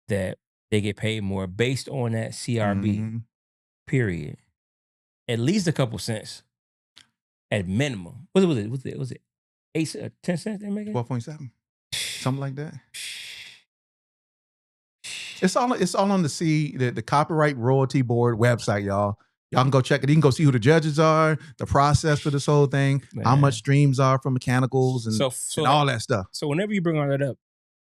that they get paid more based on that CRB. Mhm. Period. At least a couple cents at minimum. Was it 8 10 cents they're making? 12.7, something like that. It's all on the copyright royalty board website, y'all. Y'all can go check it. You can go see who the judges are, the process for this whole thing, how much Man. streams are for mechanicals, and all that stuff. So whenever you bring all that up,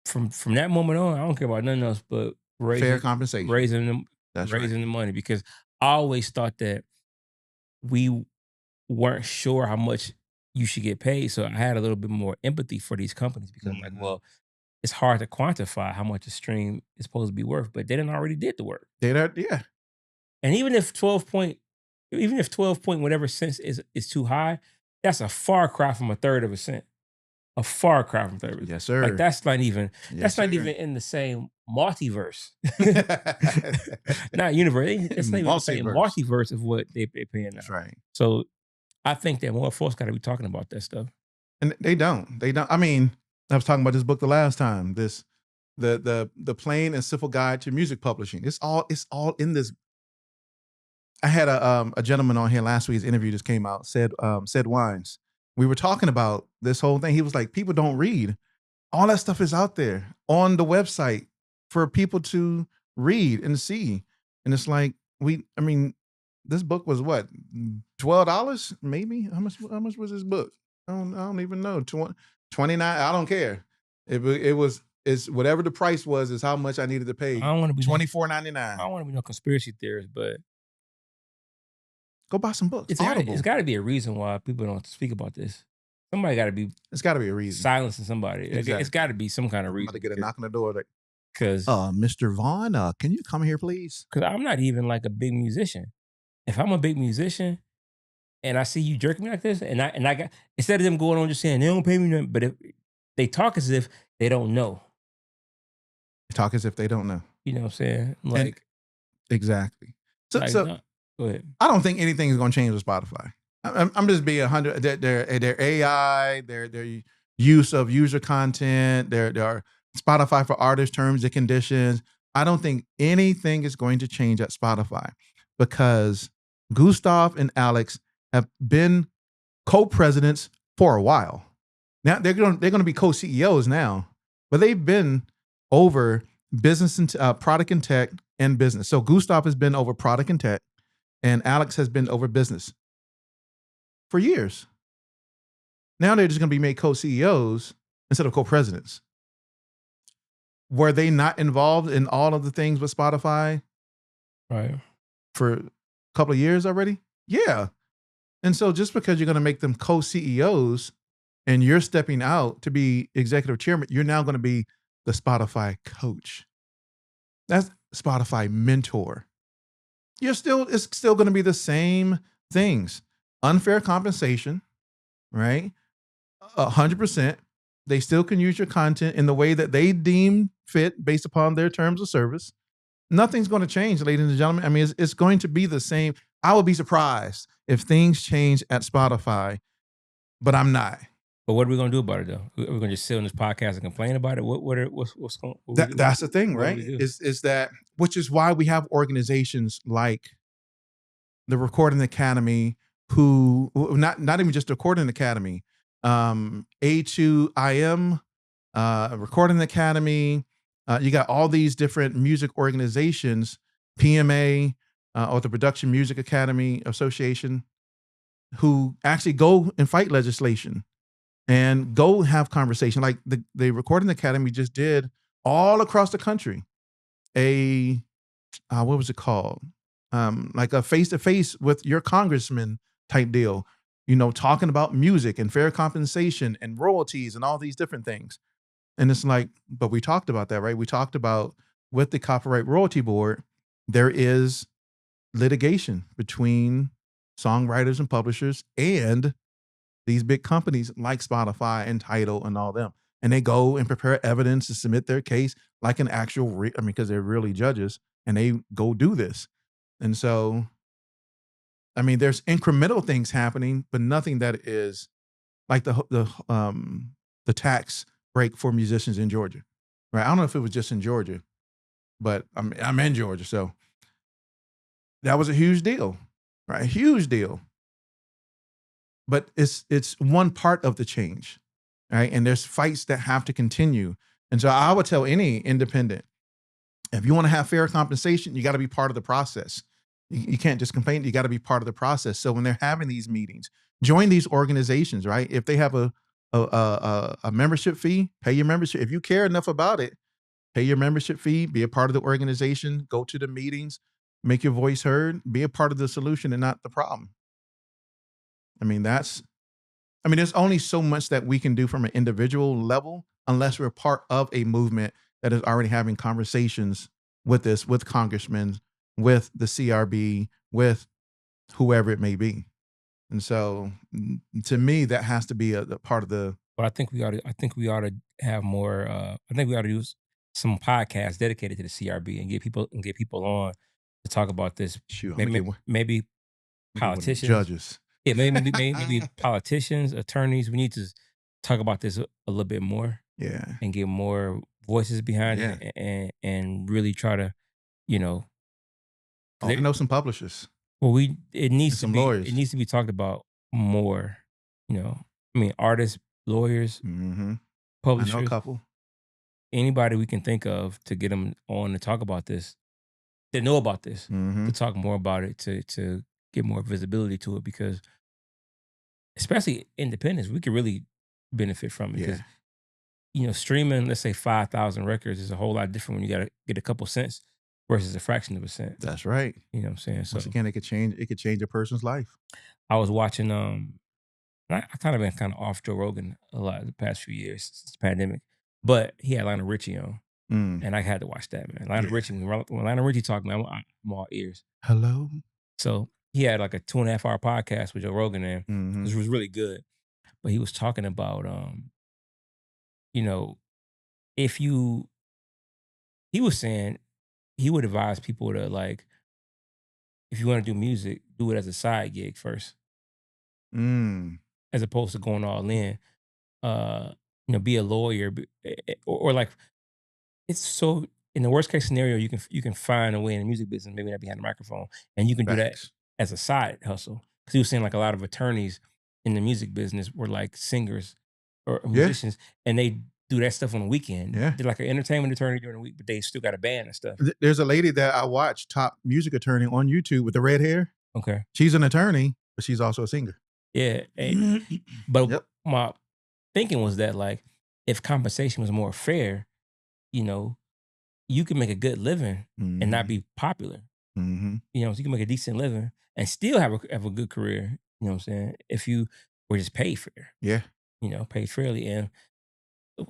from that moment on, I don't care about nothing else but Fair compensation. raising them That's right. raising the money, because I always thought that we weren't sure how much you should get paid. So I had a little bit more empathy for these companies, because I'm like, Mhm. well, it's hard to quantify how much a stream is supposed to be worth, but they didn't already did the work. Yeah. And even if 12 point whatever cents is too high, that's a far cry from a third of a cent. A far cry from a third of a cent. Yes, sir. Like that's not even Yes, not sir. even in the same multiverse. Not universe. That's not even the same Multiverse. multiverse of what they paying now. That's right. So I think that more folks got to be talking about that stuff. And they don't. They don't. I mean, I was talking about this book the last time. The Plain and Simple Guide to Music Publishing. It's all in this. I had a gentleman on here last week. His interview just came out. Said Wines. We were talking about this whole thing. He was like, people don't read. All that stuff is out there on the website for people to read and see. And it's like, I mean, this book was what, $12 maybe? How much was this book? I don't even know. 29. I don't care. It's whatever the price was is how much I needed to pay. I don't want to be $24.99. I don't want to be no conspiracy theorist, but Go buy some books. Audible. it's got to be a reason why people don't speak about this. Somebody got to be It's got to be a reason. silencing somebody. Exactly. It's got to be some kind of I'm reason. about to get a knock on the door. Like, because Mr. Vaughn, can you come here, please? I'm not even like a big musician. If I'm a big musician and I see you jerking me like this, and I got instead of them going on just saying they don't pay me nothing, but if they talk as if they don't know, Talk as if they don't know. you know what I'm saying? And exactly. Like So no, go ahead. I don't think anything is going to change with Spotify. I'm just being 100. Their AI, their use of user content, their Spotify for artist terms and conditions. I don't think anything is going to change at Spotify because Gustav and Alex have been co-presidents for a while. Now they're going to be co-CEOs now, but they've been over business and product and tech and business. So Gustav has been over product and tech, and Alex has been over business for years. Now they're just going to be made co-CEOs instead of co-presidents. Were they not involved in all of the things with Spotify Right. for a couple of years already? Yeah. And so just because you're going to make them co-CEOs and you're stepping out to be executive chairman, you're now going to be the Spotify coach. That's Spotify mentor. It's still going to be the same things. Unfair compensation, right? 100%. They still can use your content in the way that they deem fit based upon their terms of service. Nothing's going to change, ladies and gentlemen. I mean, it's going to be the same. I would be surprised if things change at Spotify, but I'm not. But what are we gonna do about it though? We're gonna just sit on this podcast and complain about it. What's going? That's the thing, what do right? we do? Is that which is why we have organizations like the Recording Academy, who not even just the Recording Academy, A2IM, Recording Academy. You got all these different music organizations, PMA, or the Production Music Academy Association, who actually go and fight legislation and go have conversation. Like the Recording Academy just did all across the country what was it called? Like a face-to-face with your congressman type deal, talking about music and fair compensation and royalties and all these different things. And it's like, but we talked about that, right? We talked about with the Copyright Royalty Board, there is litigation between songwriters and publishers and these big companies like Spotify and Tidal and all them. And they go and prepare evidence to submit their case like an actual, because they're really judges, and they go do this. And so, I mean, there's incremental things happening, but nothing that is like the tax break for musicians in Georgia, right? I don't know if it was just in Georgia, but I'm in Georgia, so that was a huge deal, right? A huge deal. But it's one part of the change, right? And there's fights that have to continue. And so I would tell any independent, if you want to have fair compensation, you got to be part of the process. You can't just complain. You got to be part of the process. So when they're having these meetings, join these organizations, right? If they have a membership fee, pay your membership. If you care enough about it, pay your membership fee, be a part of the organization, go to the meetings, make your voice heard, be a part of the solution and not the problem. I mean, there's only so much that we can do from an individual level unless we're part of a movement that is already having conversations with this, with congressmen, with the CRB, with whoever it may be. And so to me, that has to be a part of the. But I think we ought to have more. I think we ought to do some podcasts dedicated to the CRB and get people on to talk about this. Shoot, Maybe politicians, judges. Yeah, maybe politicians, attorneys. We need to talk about this a little bit more. Yeah, and get more voices behind it, and really try to, I know some publishers. Well, it needs to be lawyers. It needs to be talked about more. Artists, lawyers, publishers. I know a couple. Anybody we can think of to get them on to talk about this, to know about this, to talk more about it, to get more visibility to it, because especially independents, we could really benefit from it. Because, streaming, let's say 5,000 records is a whole lot different when you got to get a couple cents versus a fraction of a cent. That's right. You know what I'm saying? So once again, it could change a person's life. I was watching, I kind of been off Joe Rogan a lot the past few years since the pandemic, but he had Lionel Richie on. And I had to watch that, man. Lionel Richie, when Lionel Richie talking, man, I'm all ears. Hello. So he had like a 2.5 hour podcast with Joe Rogan, and Mm-hmm. it was really good. But he was talking about, you know, if you, he was saying he would advise people to like, if you want to do music, do it as a side gig first, as opposed to going all in. Be a lawyer, or like it's so. In the worst case scenario, you can find a way in the music business, maybe not behind the microphone, and you can do that Facts. as a side hustle. Because he was saying like a lot of attorneys in the music business were like singers or musicians, and they do that stuff on the weekend. Yeah. They're like an entertainment attorney during the week, but they still got a band and stuff. There's a lady that I watch, top music attorney on YouTube with the red hair. Okay. She's an attorney, but she's also a singer. Yeah. But my thinking was that like if compensation was more fair, you can make a good living and not be popular. Mm-hmm. So you can make a decent living and still have a good career. You know what I'm saying? If you were just paid fair. Yeah. Paid fairly. And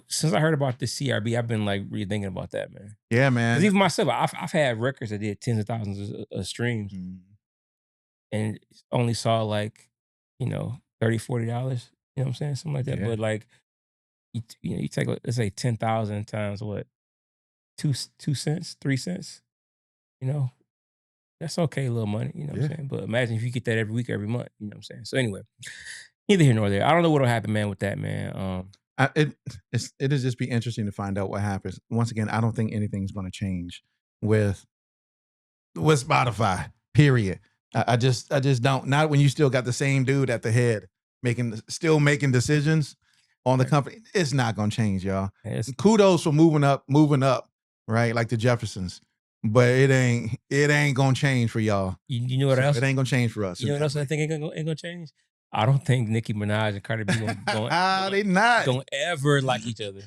since I heard about this CRB, I've been like really thinking about that, man. Yeah, man. Because even myself, I've had records that did tens of thousands of streams and only saw like, $30, $40. You know what I'm saying? Something like that. Yeah. But like, you take, let's say 10,000 times what? 2 cents, 3 cents, that's okay, little money, you know what I'm saying? But imagine if you get that every week, every month, you know what I'm saying? So anyway, neither here nor there. I don't know what'll happen, man, with that, man. It'll just be interesting to find out what happens. Once again, I don't think anything's going to change with Spotify. Period. I just don't. Not when you still got the same dude at the head still making decisions on the company. It's not going to change, y'all. Kudos for moving up, right? Like the Jeffersons. But it ain't going to change for y'all. You know what else? It ain't going to change for us. You know what else I think ain't going to change? I don't think Nicki Minaj and Cardi B they not going to ever like each other.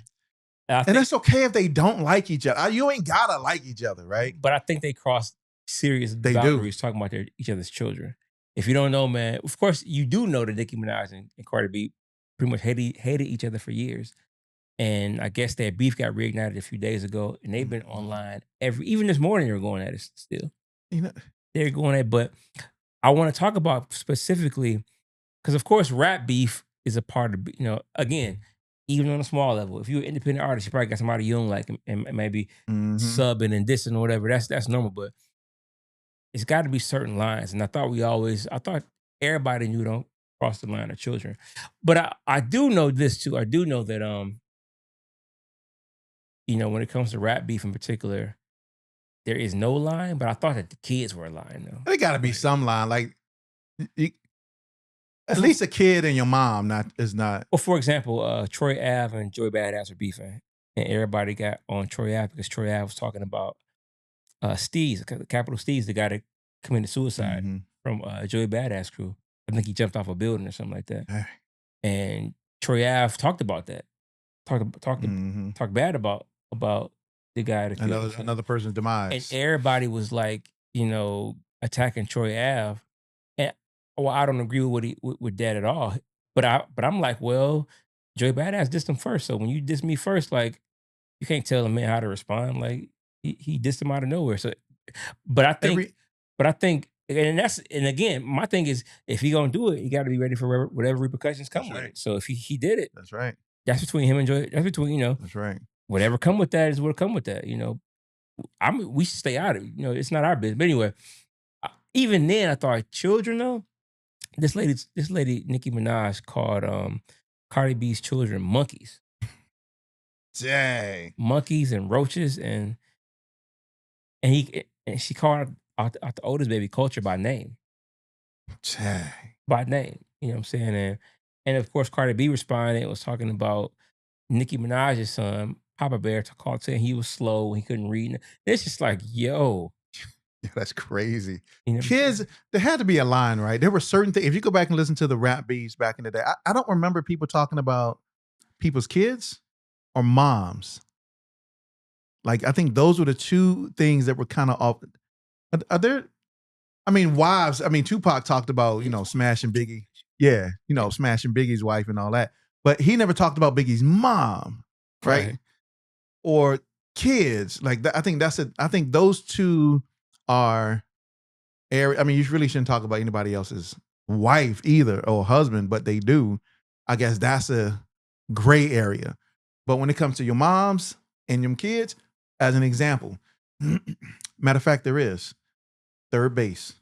And it's okay if they don't like each other. You ain't got to like each other, right? But I think they cross serious boundaries talking about each other's children. If you don't know, man, of course, you do know that Nicki Minaj and Cardi B pretty much hated each other for years. And I guess their beef got reignited a few days ago, and they've been online even this morning. They're going at it still. They're going at it, but I want to talk about specifically because, of course, rap beef is a part of again, even on a small level. If you're an independent artist, you probably got somebody you don't like and maybe subbing and dissing or whatever. That's normal, but it's got to be certain lines. And I thought everybody knew don't cross the line of children, but I do know this too. I do know that when it comes to rap beef in particular, there is no line, but I thought that the kids were a line, though. There got to be some line. Like, at least a kid and your mom is not. Well, for example, Troy Ave and Joey Badass were beefing, and everybody got on Troy Ave because Troy Ave was talking about Steez, Capital Steez, the guy that committed suicide from Joey Badass crew. I think he jumped off a building or something like that. And Troy Ave talked about that. Talked bad about the guy that another person's demise. And everybody was like, attacking Troy Ave. And I don't agree with that at all. But I'm like, well, Joey Badass dissed him first. So when you diss me first, like, you can't tell a man how to respond. Like he dissed him out of nowhere. So but I think and again, my thing is if he gonna do it, he gotta be ready for whatever repercussions come with it. So if he did it, that's right. That's between him and Joey. That's between, That's right. Whatever come with that is what come with that, we should stay out of it. It's not our business. But anyway, even then I thought children though, this lady, Nicki Minaj called Cardi B's children monkeys. Dang. Monkeys and roaches and she called out the oldest baby Culture by name. Dang. By name. You know what I'm saying? And of course, Cardi B responded and was talking about Nicki Minaj's son, Papa Bear, called saying he was slow, he couldn't read. It's just like, yo. Yeah, that's crazy. Kids, there had to be a line, right? There were certain things. If you go back and listen to the rap beats back in the day, I don't remember people talking about people's kids or moms. Like, I think those were the two things that were kind of off. Are there, wives. Tupac talked about, smashing Biggie. Yeah, smashing Biggie's wife and all that. But he never talked about Biggie's mom, right? Or kids, like that, I think that's it. I think those two are area. I mean, you really shouldn't talk about anybody else's wife either or husband, but they do. I guess that's a gray area. But when it comes to your moms and your kids, as an example, matter of fact, there is third base.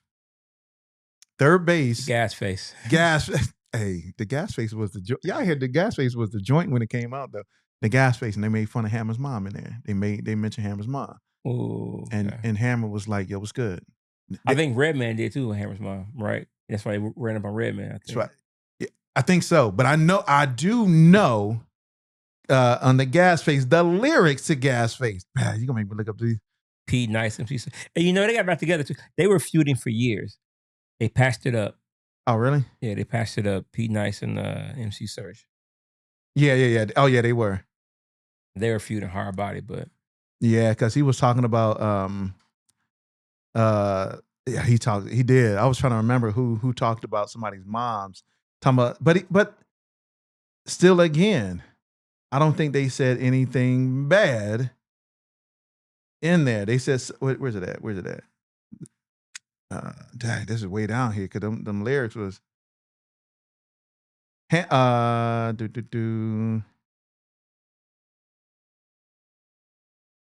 Third base, Gas face. gas. Hey, the gas face was the joint. Yeah, I heard the gas face was the joint when it came out though. The gas face, and they made fun of Hammer's mom in there. They mentioned Hammer's mom, Ooh, okay. and Hammer was like, "Yo, what's good?" I think Redman did too with Hammer's mom, right? That's why they ran up on Redman. I think. That's right. Yeah, I think so, but I do know on the gas face, the lyrics to gas face. Man, you gonna make me look up these. P Nice MC, and you know they got back together too. They were feuding for years. They patched it up. Oh, really? Yeah, they patched it up. P Nice and MC Surge. Yeah. Oh, yeah, they were. They were feuding hard body, but yeah, because he was talking about yeah, he did. I was trying to remember who talked about somebody's moms. Talking about, but still again, I don't think they said anything bad in there. They said, where's it at? Where's it at? Dang, this is way down here because them lyrics was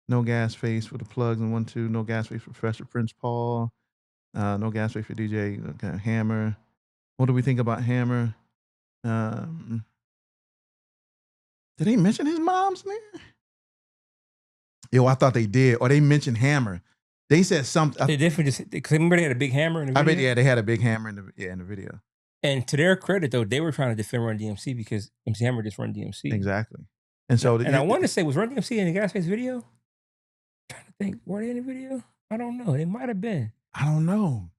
no gas face for the plugs and 1 2. No gas face for Professor Prince Paul. No gas face for DJ okay, Hammer. What do we think about Hammer? Did they mention his mom's name? Yo, I thought they did. Or they mentioned Hammer. They said something. they definitely just because remember they had a big hammer in the video. I bet yeah, they had a big hammer in the video. And to their credit, though, they were trying to defend Run DMC because MC Hammer just Run DMC. Exactly. And so, and I want to say, was Run DMC in the Gas Face video? I'm trying to think, were they in the video? I don't know. They might have been. I don't know.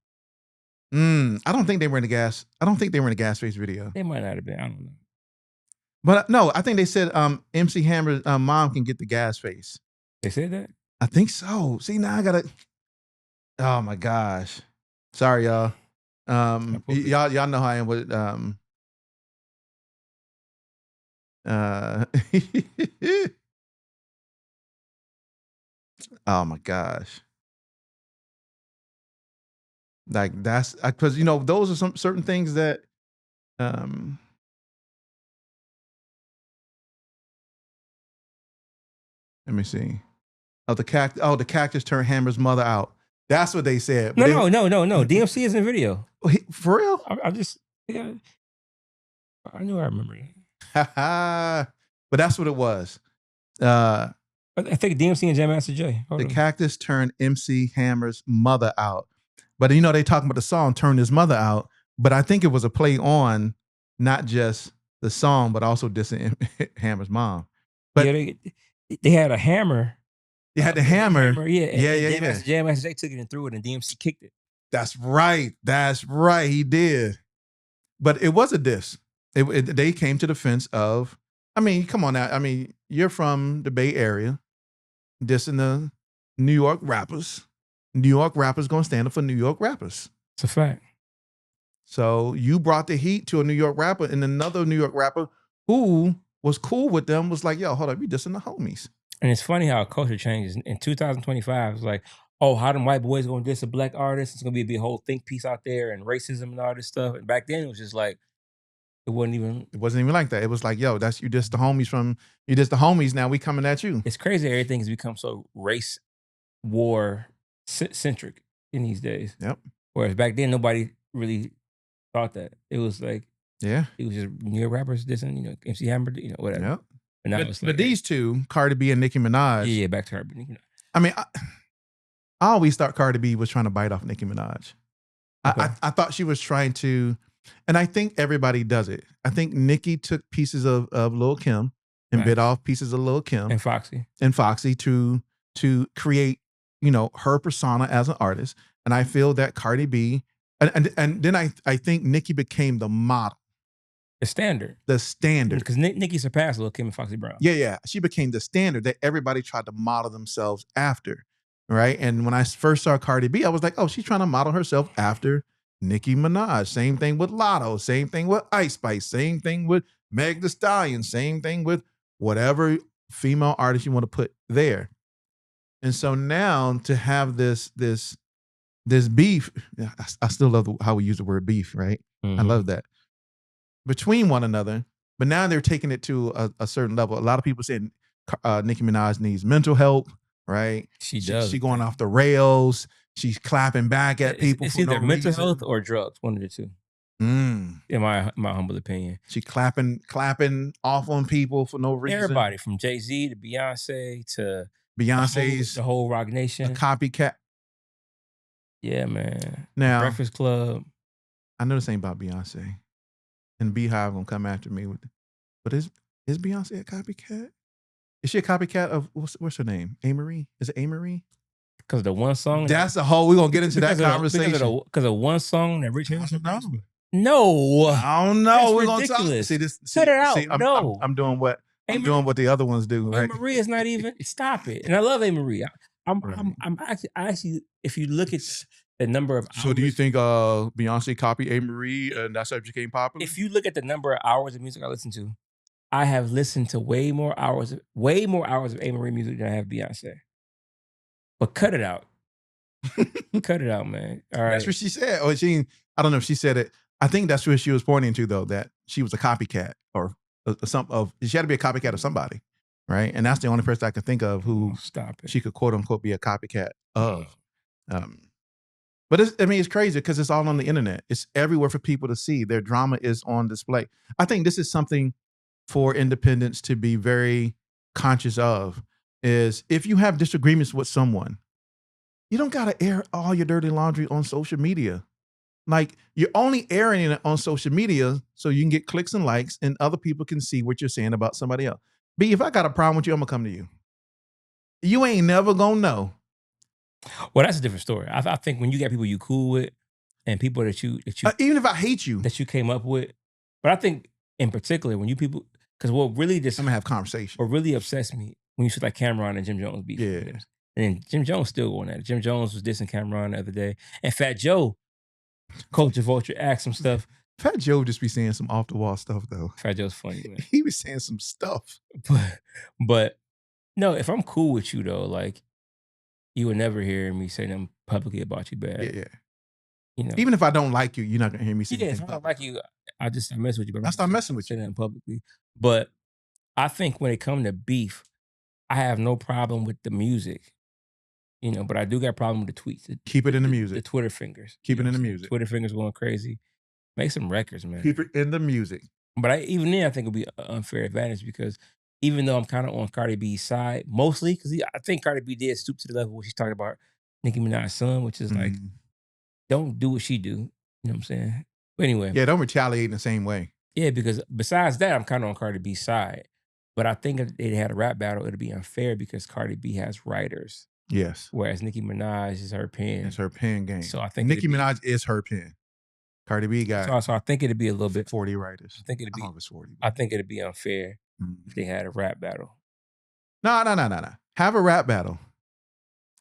I don't think they were in the gas. I don't think they were in the Gas Face video. They might not have been. I don't know. But no, I think they said MC Hammer's mom can get the Gas Face. They said that? I think so. See, now I gotta. Oh my gosh. Sorry, y'all. Y'all know how I am with oh my gosh. Like that's because you know those are some certain things that let me see. Oh, the cactus turned Hammer's mother out. That's what they said. No. DMC is in the video. For real? I just, yeah. I knew I remember it. But that's what it was. I think DMC and Jam Master Jay. The cactus turned MC Hammer's mother out. But you know, they talking about the song turned his mother out. But I think it was a play on not just the song, but also dissing Hammer's mom. But yeah, they had a hammer. They had the hammer. Yeah. Jam Master Jay took it and threw it, and DMC kicked it. That's right. He did. But it was a diss. They came to the defense of, I mean, come on now. I mean, you're from the Bay Area, dissing the New York rappers. New York rappers gonna stand up for New York rappers. It's a fact. So you brought the heat to a New York rapper, and another New York rapper who was cool with them was like, yo, hold up, you dissing the homies. And it's funny how culture changes. In 2025, it's like, oh, how them white boys gonna diss a black artist? It's gonna be a big whole think piece out there and racism and all this stuff. And back then it was just like, it wasn't even like that. It was like, yo, you diss the homies, now we coming at you. It's crazy everything has become so race war centric in these days. Yep. Whereas back then nobody really thought that. It was like, yeah, it was just New York rappers dissing, you know, MC Hammer, you know, whatever. Yep. And now it's like, but these two, Cardi B and Nicki Minaj. Yeah, back to Cardi B. I mean, I always thought Cardi B was trying to bite off Nicki Minaj. Okay. I thought she was trying to, and I think everybody does it. I think Nicki took pieces of Lil' Kim and bit off pieces of Lil' Kim and Foxy to create, you know, her persona as an artist. And I feel that Cardi B, and then I think Nicki became the model. The standard. Because Nicki surpassed Lil' Kim and Foxy Brown. Yeah. She became the standard that everybody tried to model themselves after, right? And when I first saw Cardi B, I was like, oh, she's trying to model herself after Nicki Minaj. Same thing with Lotto. Same thing with Ice Spice. Same thing with Meg Thee Stallion. Same thing with whatever female artist you want to put there. And so now to have this beef, I still love how we use the word beef, right? I love that between one another. But now they're taking it to a certain level. A lot of people saying Nicki Minaj needs mental help, right? She does. She going off the rails. She's clapping back at people It's for either no mental reason. health or drugs, one of the two. In my humble opinion. She clapping off on people for no reason. Everybody from Jay-Z to Beyonce to Beyonce's the whole Rock Nation. A copycat. Yeah, man. Now, Breakfast Club. I know this ain't about Beyonce. And Beehive gonna come after me with it. But is Beyonce a copycat? Is she a copycat of what's her name? A-Marie? Is it A-Marie? Because of the one song. That's the whole. We're gonna get into that conversation. Because of one song that Rich Harrison. No, I don't know. We're ridiculous. gonna talk. See this. Cut it out. I'm doing what the other ones do. Right? A-Marie is not even. Stop it. And I love A-Marie. I'm actually. If you look at the number of. So, do you think Beyonce copied A-Marie and that's how it became popular? If you look at the number of hours of music I listen to, I have listened to way more hours of A-Marie music than I have Beyonce. But cut it out. Cut it out, man. All right. That's what she said. Or I don't know if she said it. I think that's what she was pointing to, though, that she was a copycat or she had to be a copycat of somebody, right? And that's the only person I could think of who she could quote unquote be a copycat of. But it's crazy because it's all on the internet. It's everywhere for people to see. Their drama is on display. I think this is something for independents to be very conscious of. Is if you have disagreements with someone, you don't got to air all your dirty laundry on social media. Like, you're only airing it on social media so you can get clicks and likes and other people can see what you're saying about somebody else. B, if I got a problem with you, I'm going to come to you. You ain't never going to know. Well, that's a different story. I think when you got people you cool with and people that you even if I hate you, that you came up with, but I think in particular when you people, because what really just I'm gonna have conversation. What really upsets me when you see like Cameron and Jim Jones beef. Yeah, and then Jim Jones still going at it. Jim Jones was dissing Cameron the other day, and Fat Joe, Culture Vulture, asked some stuff. Fat Joe just be saying some off the wall stuff though. Fat Joe's funny, man. He was saying some stuff, but no, if I'm cool with you though, like. You would never hear me say them publicly about you bad. Yeah. You know, even if I don't like you, you're not gonna hear me say. Yeah, if I don't like you, I mess with you. But I start messing with you. Say that publicly. But I think when it comes to beef, I have no problem with the music. You know, but I do got a problem with the tweets. Keep it in the music. The Twitter fingers. Keep it in the music. Twitter fingers going crazy. Make some records, man. Keep it in the music. But even then, I think it'll be an unfair advantage because. Even though I'm kind of on Cardi B's side, mostly because I think Cardi B did stoop to the level where she's talking about Nicki Minaj's son, which is like, don't do what she do. You know what I'm saying? But anyway. Yeah, don't retaliate in the same way. Yeah, because besides that, I'm kind of on Cardi B's side. But I think if they had a rap battle, it'd be unfair because Cardi B has writers. Yes. Whereas Nicki Minaj is her pen. It's her pen game. So I think Nicki Minaj is her pen. Cardi B got. So I think it'd be a little bit 40 writers. I think it'd be. I don't know if it's 40. I think it'd be unfair. If they had a rap battle. No. Have a rap battle.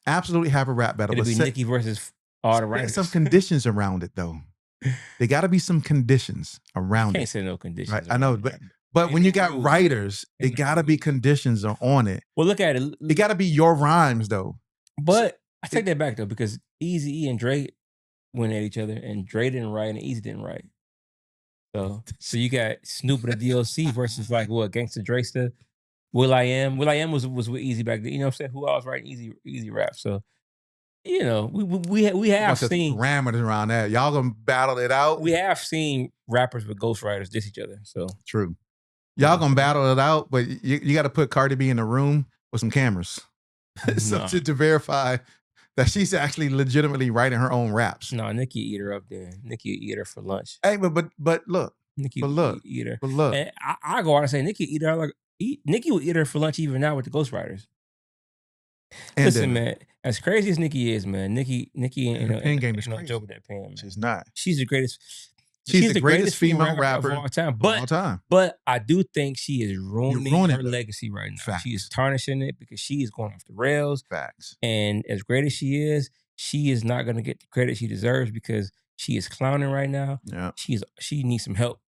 Absolutely have a rap battle. It'd be Nicki versus all the writers. Some conditions around it, though. There got to be some conditions around it. Can't say no conditions. Right? I know, but when you got writers, it got to be conditions on it. Well, look at it. It got to be your rhymes, though. But I take that back, though, because Eazy-E and Dre went at each other, and Dre didn't write and Eazy didn't write. So you got Snoop and the DLC versus like what Gangsta Dresta, will.i.am. will.i.am was with Eazy back then. You know what I'm saying? Who else writing easy rap? So you know we have seen parameters around that. Y'all gonna battle it out. We have seen rappers with ghostwriters diss each other. So true. Y'all gonna battle it out, but you got to put Cardi B in a room with some cameras to verify that she's actually legitimately writing her own raps. No, Nicki eat her up there. Nicki eat her for lunch. Hey, but look. Nicki eat her. But look. And I go out and say Nicki eat her Nicki will eat her for lunch even now with the Ghostwriters. And listen, man, as crazy as Nicki is, man, Nicki and her pen game is no crazy. joke with that pen, man. She's not. She's the greatest. She's the greatest female rapper of all time. But I do think she is ruining her legacy right now. Facts. She is tarnishing it because she is going off the rails. Facts. And as great as she is not going to get the credit she deserves because she is clowning right now. Yeah. She needs some help.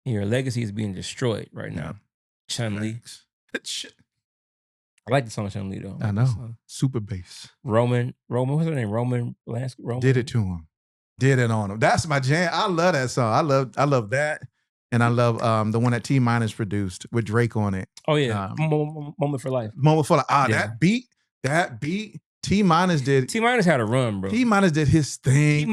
And her legacy is being destroyed right now. Chun-Li. I like the song Chun Li though. I know. Super bass. Roman, what's her name? Roman. Did it to him. Did it on him. That's my jam. I love that song. I love that. And I love the one that T Minus produced with Drake on it. Oh yeah. Moment for Life. Moment for Life. That beat. T Minus had a run, bro. T Minus did his thing.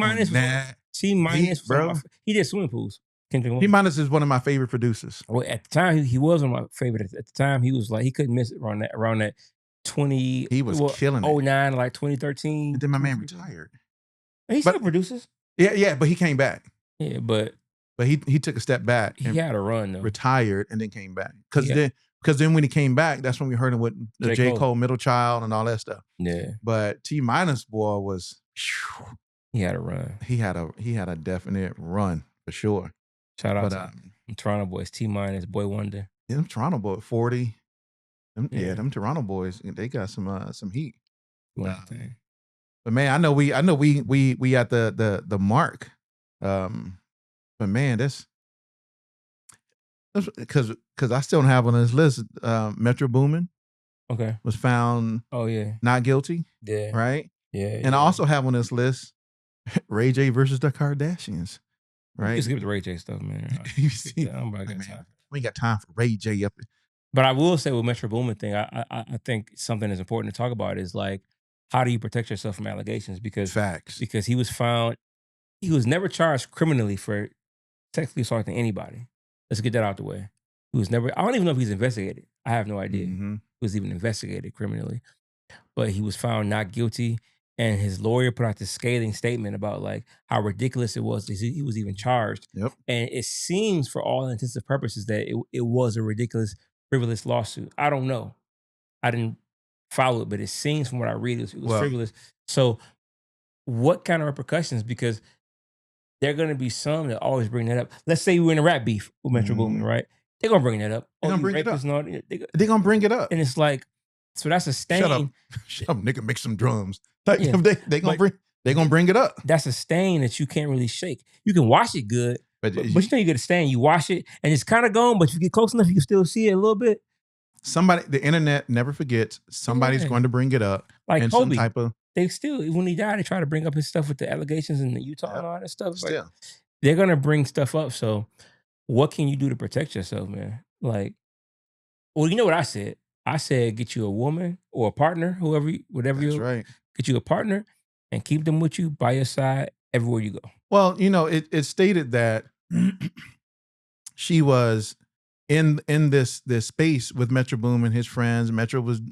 T Minus, bro. He did Swimming Pools. T Minus is one of my favorite producers. Well, at the time, he was one of my favorite. At the time, he was like, he couldn't miss it around that 20. He was killing it. 09, like 2013. And then my man retired. He still produces. Yeah, but he came back. Yeah, but he took a step back. He had a run though. Retired and then came back. Because then when he came back, that's when we heard him with the J. Cole, Middle Child, and all that stuff. Yeah. But T Minus boy was. He had a run. He had a definite run for sure. Shout out to Toronto boys. T Minus, Boy Wonder. Yeah, them Toronto boys, 40. Them Toronto boys, they got some heat. But man, I know we at the mark. But man, that's because I still don't have on this list. Metro Boomin. Okay. Was found. Oh yeah. Not guilty. Yeah. Right. Yeah. And I also have on this list Ray J versus the Kardashians. Right. Just give the Ray J stuff, man. We ain't got time for Ray J up. But I will say with Metro Boomin thing, I think something that's important to talk about is like, how do you protect yourself from allegations? Because he was found, he was never charged criminally for sexually assaulting anybody. Let's get that out the way. He was never. I don't even know if he's investigated. I have no idea. He was even investigated criminally, but he was found not guilty. And his lawyer put out this scathing statement about like how ridiculous it was that he was even charged. Yep. And it seems, for all intents and purposes, that it was a ridiculous, frivolous lawsuit. I don't know. I didn't follow it, but it seems from what I read, it was frivolous. So what kind of repercussions? Because there are going to be some that always bring that up. Let's say we're in a rap beef with Metro Boomin, right? They're going to bring that up. They're going to bring it up. They're going to bring it up. And it's like, so that's a stain. Shut up, nigga, make some drums. Like, they gonna bring it up. That's a stain that you can't really shake. You can wash it good, but you know you get a stain. You wash it and it's kind of gone, but if you get close enough, you can still see it a little bit. The internet never forgets. Somebody's going to bring it up. Like and Kobe, some type of. They still, when he died, they try to bring up his stuff with the allegations in Utah and all that stuff. Like, they're gonna bring stuff up. So, what can you do to protect yourself, man? Like, well, you know what I said. I said, get you a woman or a partner, whatever That's right. Get you a partner and keep them with you by your side everywhere you go. Well, you know, it stated that she was in this space with Metro Boomin and his friends. Metro was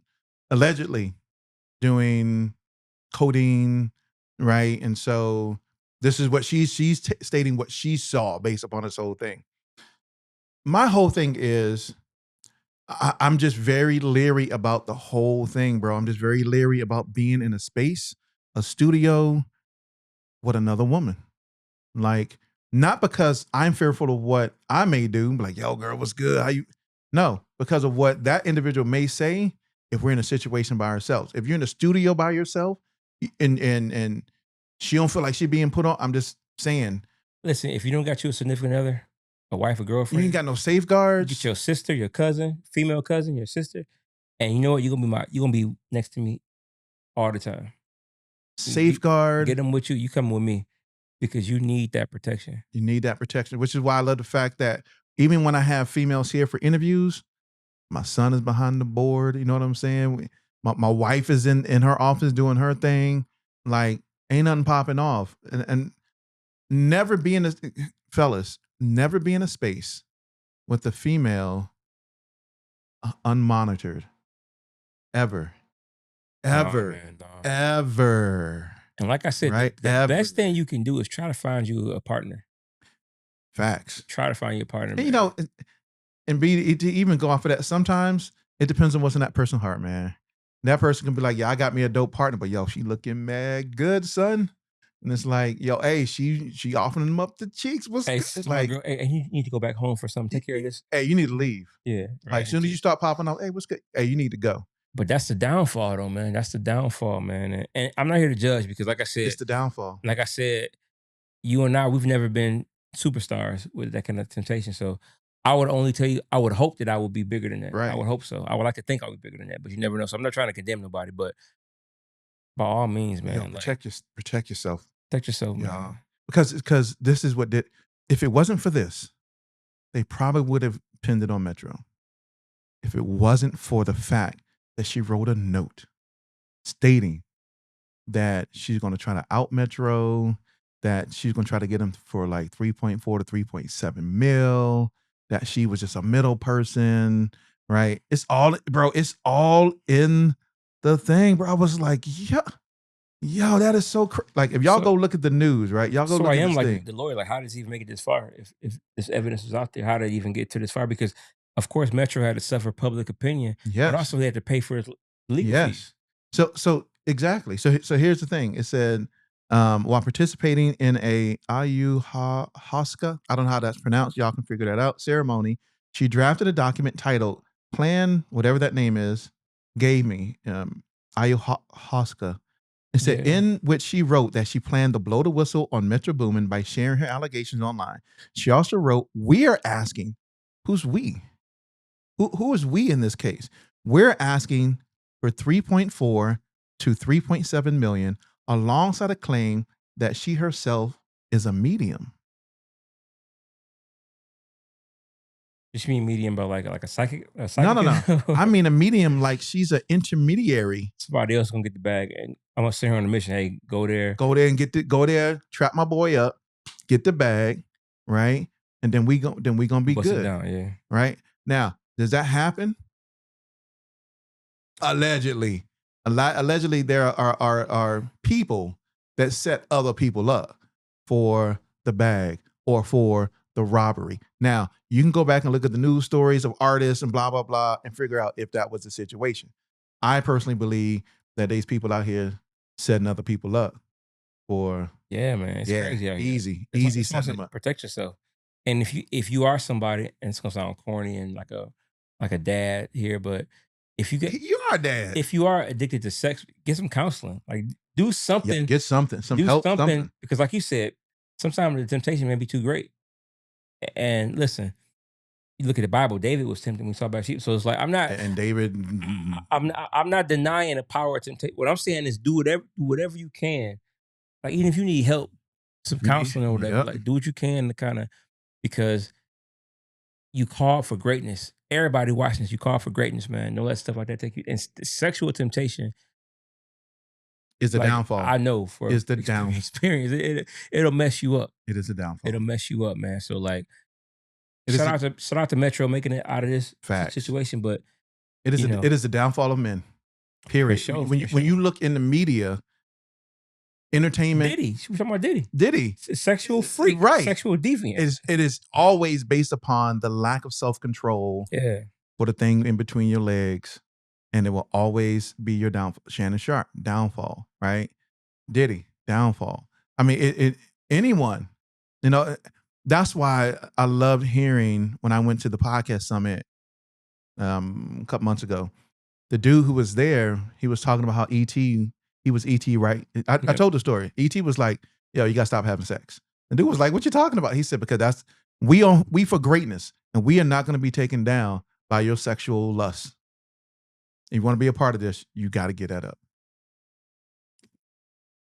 allegedly doing codeine, right? And so this is what she's stating what she saw based upon this whole thing. My whole thing is, I'm just very leery about the whole thing, bro. I'm just very leery about being in a space, a studio with another woman. Like, not because I'm fearful of what I may do, like, yo, girl, what's good? How you? No, because of what that individual may say if we're in a situation by ourselves. If you're in a studio by yourself and she don't feel like she being put on, I'm just saying. Listen, if you don't got you a significant other, a wife or girlfriend, you ain't got no safeguards. Get your sister, your cousin, female cousin, your sister, and you know what? You're gonna be next to me all the time. Safeguard. Get them with you. You come with me because you need that protection. You need that protection, which is why I love the fact that even when I have females here for interviews, my son is behind the board. You know what I'm saying? My wife is in her office doing her thing. Like, ain't nothing popping off, and never be in a fellas. Never be in a space with the female unmonitored. Ever. Ever. And like I said, right? the best thing you can do is try to find you a partner. Facts. Try to find your partner. And, you know, and to even go off of that, sometimes it depends on what's in that person's heart, man. That person can be like, yeah, I got me a dope partner, but yo, she looking mad good, son. And it's like, yo, hey, she offering them up the cheeks. What's like, girl, hey, you need to go back home for something. Take care of this. Hey, you need to leave. Yeah. Right. Like, as soon as you start popping up, hey, what's good? Hey, you need to go. But that's the downfall, though, man. That's the downfall, man. And I'm not here to judge because, like I said, it's the downfall. Like I said, you and I, we've never been superstars with that kind of temptation. So I would only tell you, I would hope that I would be bigger than that. I Right. would hope so. I would like to think I would be bigger than that, but you never know. So I'm not trying to condemn nobody, but by all means, Yo, man, like protect yourself. protect yourself, Yeah. man. Because this is what did if it wasn't for this, they probably would have pinned it on Metro. If it wasn't for the fact that she wrote a note stating that she's going to try to out Metro, that she's going to try to get him for like 3.4 to 3.7 mil, that she was just a middle person, right? It's all, bro, it's all in the thing, bro. I was like, yo, that is so like if y'all So go look at the news, right? Y'all go so look I at am this thing. like the lawyer. Like, how does he even make it this far? If this evidence was out there, how did he even get to this far? Because of course Metro had to suffer public opinion, but Yes. also he had to pay for his legal fees. Yes. So exactly. So here's the thing. It said while participating in a ayahuasca, I don't know how that's pronounced. Y'all can figure that out. Ceremony. She drafted a document titled "Plan," whatever that name is. Gave me ayahuasca. It said Yeah. in which she wrote that she planned to blow the whistle on Metro Boomin by sharing her allegations online. She also wrote, "We are asking, who's we? Who is we in this case? We're asking for 3.4 to 3.7 million alongside a claim that she herself is a medium." Just mean medium, but like a No, no, psychic. no. I mean a medium like she's an intermediary. Somebody else gonna get the bag, and I'm gonna send her on a mission. Hey, go there. Go there and go there, trap my boy up, get the bag, right? And then we gonna be Bust it good, down, yeah. right? Now, does that happen? Allegedly. Allegedly, there are people that set other people up for the bag or for the robbery. Now, you can go back and look at the news stories of artists and blah, blah, blah, and figure out if that was the situation. I personally believe that these people out here setting other people up for, Yeah, man, it's yeah, crazy out here. easy That's why I setting say them up. protect yourself. And if you are somebody, and it's gonna sound corny and like a dad here, but if you get You are dad. if you are addicted to sex, get some counseling. Like do Yeah, something, get something, some help, something. because like you said, sometimes the temptation may be too great. And listen, you look at the Bible, David was tempted when he saw by sheep. So it's like And David, I'm not denying the power of temptation. What I'm saying is do whatever you can. Like even if you need help, some counseling or whatever, yep. like do what you can to kind of, because you call for greatness. Everybody watching this, you call for greatness, man. Don't let stuff like that take you. And sexual temptation, Is the like downfall. I know for Is the down. experience, it'll mess you up. It is a downfall. It'll mess you up, man. So like, It is shout out to Metro making it out of this facts. situation, but It is you know, it is the downfall of men. Period. sure, when for you look in the media, entertainment, Diddy, she was talking about Diddy, Diddy, sexual freak, right? sexual deviant. It is always based upon the lack of self control Yeah, for the thing in between your legs, and it will always be your downfall. Shannon Sharp, downfall, right? Diddy, downfall. I mean, anyone, you know. That's why I loved hearing when I went to the podcast summit a couple months ago. The dude who was there, he was talking about how he was ET, right? I Yep. told the story. ET was like, yo, you gotta stop having sex. And dude was like, what you talking about? He said, because that's we for greatness, and we are not gonna be taken down by your sexual lust. If you want to be a part of this, you gotta get that up.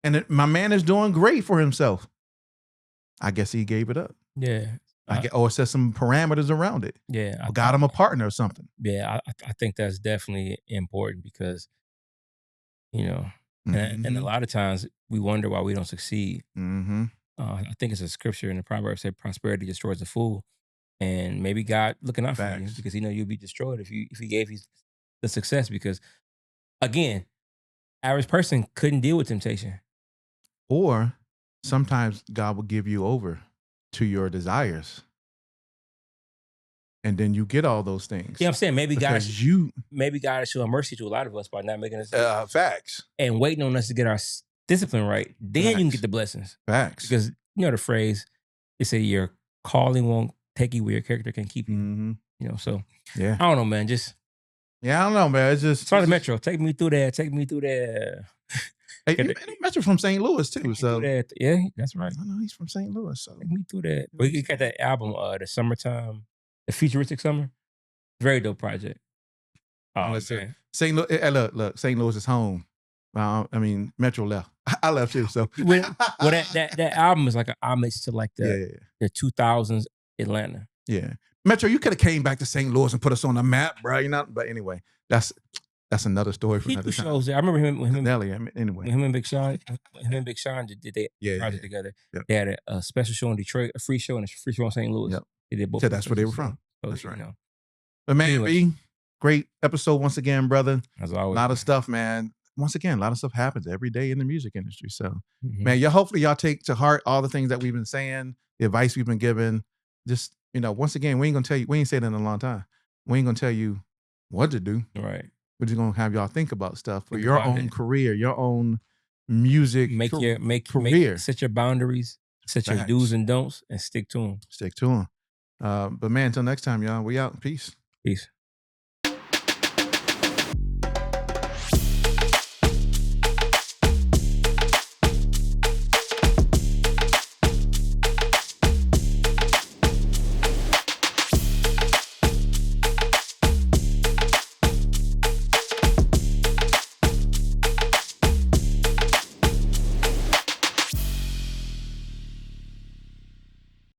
And my man is doing great for himself. I guess he gave it up. yeah, Or set some parameters around it. yeah. Or got him a partner or something. Yeah, I think that's definitely important because you know, and a Mhm. lot of times we wonder why we don't succeed. Mhm. I think it's a scripture in the Proverbs say prosperity destroys the fool, and maybe God looking out for you Facts. because He know you'll be destroyed if He gave you the success. Because again, average person couldn't deal with temptation. Or sometimes God will give you over to your desires. And then you get all those things. You know what I'm saying? Maybe Because God is showing mercy to a lot of us by not making us facts. and waiting on us to get our discipline right. Then you can Facts. get the blessings. Facts. Because you know the phrase, they say your calling won't take you where your character can keep you. Mhm. You know, so Yeah. I don't know, man. Just Yeah, I don't know, man. It's just sorry, Metro. Take me through there. Take me through there. Hey, Get you the- know, Metro from St. Louis Take too. me So through that. Yeah, that's right. I know he's from St. Louis. So Take me through that. But you got that album, the summertime. The Futuristic Summer. Very dope project. Oh, Let's say man. St. Louis. Look, St. Louis is home. I mean, Metro left. I left too. So Well, that album is like an homage to like yeah. the 2000s Atlanta. Yeah. Metro, you could have came back to St. Louis and put us on the map, bro. You know, but anyway, that's another story for He another do time. shows there. I remember Anyway. him and Big Sean did they project together. Yep. They had a special show in Detroit, a free show, and a free show in St. Louis. Yep. They did both. So of that's those where they were special from. shows. That's So, right. you know. But man, Anyway. B, great episode once again, brother. As A always. lot of stuff, man. Once again, a lot of stuff happens every day in the music industry. So, Mhm. man, hopefully y'all take to heart all the things that we've been saying, the advice we've been giving. Just, once again, we ain't gonna tell you, we ain't said it in a long time. We ain't gonna tell you what to do. Right. We're just gonna have y'all think about stuff for Think your about own it. career, your own music career. Set your boundaries, set your Facts. do's and don'ts, and stick to them. Stick to them. But man, until next time, y'all, we out. Peace. Peace.